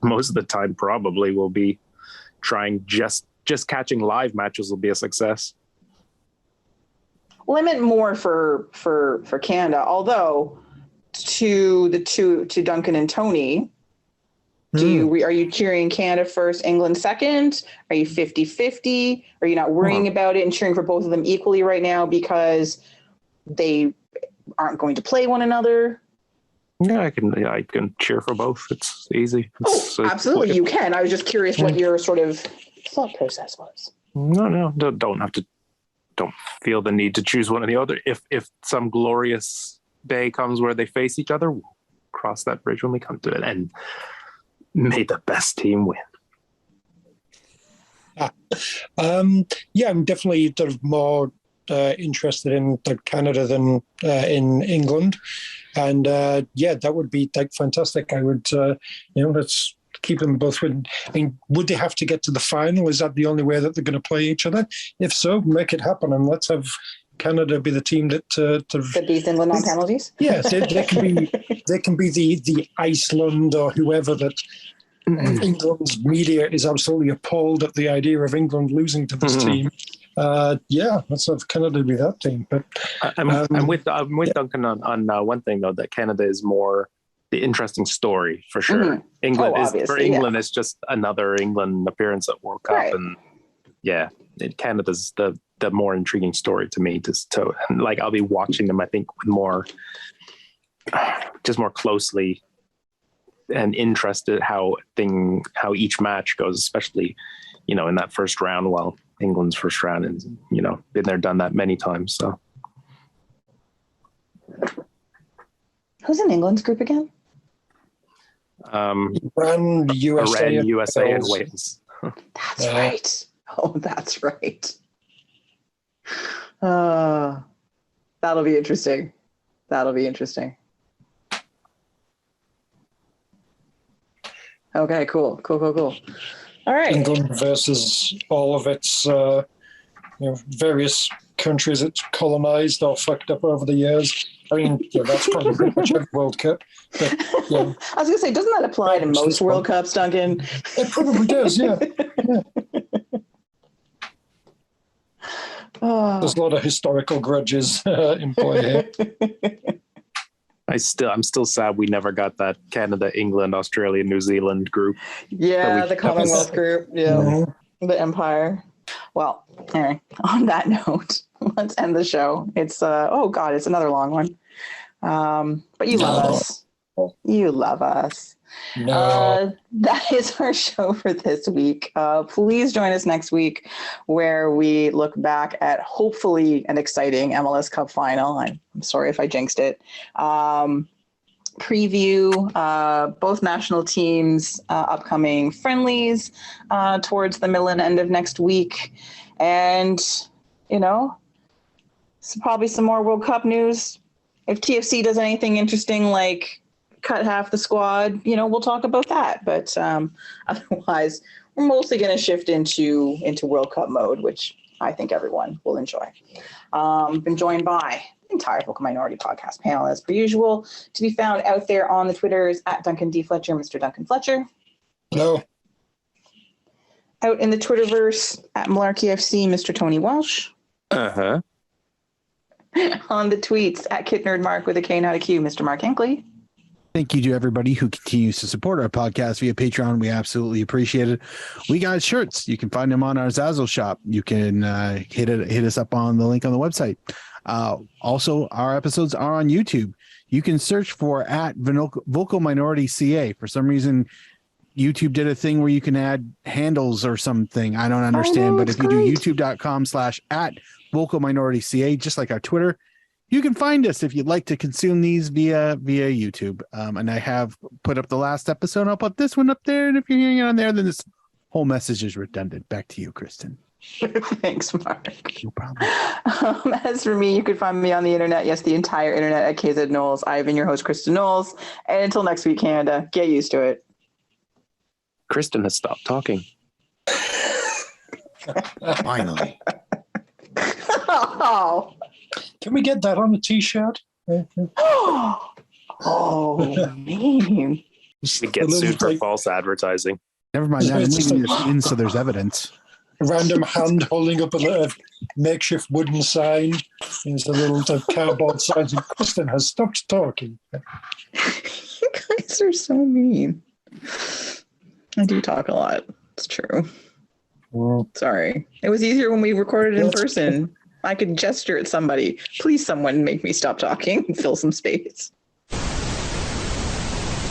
most of the time probably will be trying just catching live matches will be a success. Well, I meant more for Canada, although to Duncan and Tony, are you cheering Canada first, England second? Are you 50-50? Are you not worrying about it and cheering for both of them equally right now because they aren't going to play one another? Yeah, I can cheer for both. It's easy. Absolutely, you can. I was just curious what your sort of thought process was. No, don't feel the need to choose one or the other. If some glorious day comes where they face each other, we'll cross that bridge when we come to it. And may the best team win. I'm definitely sort of more interested in Canada than in England, and that would be fantastic. I would, let's keep them both. I mean, would they have to get to the final? Is that the only way that they're going to play each other? If so, make it happen, and let's have Canada be the team that beats England on penalties. Yes, they can be the Iceland or whoever that. England's media is absolutely appalled at the idea of England losing to this team. Let's have Canada be that team. But I'm with Duncan on one thing though, that Canada is more the interesting story for sure. England is just another England appearance at World Cup, right. And Canada's the more intriguing story to me. And like, I'll be watching them, I think, with more closely and interested how each match goes, especially, you know, in that first round. Well, England's first round is, you know, been there, done that many times. So, who's in England's group again? Iran, USA, and Wales. That's right. Oh, that's right. That'll be interesting. Okay, cool. All right. England versus all of its various countries it's colonized or fucked up over the years. I mean, that's probably pretty much every World Cup. But, I was going to say, doesn't that apply to most World Cups, Duncan? It probably does, yeah. There's a lot of historical grudges in play here. I'm still sad we never got that Canada, England, Australia, New Zealand group. Yeah, the Commonwealth group. Yeah, The Empire. Well, anyway, on that note, let's end the show. It's it's another long one. But you love us. You love us. No. That is our show for this week. Please join us next week where we look back at hopefully an exciting MLS Cup final. I'm sorry if I jinxed it. Preview both national teams' upcoming friendlies towards the middle and end of next week. And, probably some more World Cup news. If TFC does anything interesting like cut half the squad, we'll talk about that. But otherwise, we're mostly going to shift into World Cup mode, which I think everyone will enjoy. Been joined by the entire Vocal Minority Podcast panel, as per usual, to be found out there on the Twitters at Duncan D. Fletcher, Mr. Duncan Fletcher. No. Out in the Twitterverse at Malarkey FC, Mr. Tony Walsh. Uh-huh. On the tweets at KitNerdMark with a K, not a Q, Mr. Mark Hinkley. Thank you to everybody who continues to support our podcast via Patreon. We absolutely appreciate it. We got shirts. You can find them on our Zazzle shop. You can hit us up on the link on the website. Also, our episodes are on YouTube. You can search for at Vocal Minority CA. For some reason, YouTube did a thing where you can add handles or something. I don't understand. But if you do youtube.com/at Vocal Minority CA, just like our Twitter, you can find us if you'd like to consume these via YouTube. And I have put up the last episode. I'll put this one up there. And if you're hearing it on there, then this whole message is redundant. Back to you, Kristin. Thanks, Mark. No problem. As for me, you can find me on the internet. Yes, the entire internet at KZ Knowles. I've been your host, Kristin Knowles. And until next week, Canada, get used to it. Kristin has stopped talking. Finally. Oh. Can we get that on a t-shirt? Oh, man. We get sued for false advertising. Never mind that. I'm leaving this in so there's evidence. A random hand holding up a makeshift wooden sign. There's a little cardboard sign. Kristin has stopped talking. You guys are so mean. I do talk a lot. It's true. Well, sorry. It was easier when we recorded in person. I could gesture at somebody. Please, someone make me stop talking and fill some space.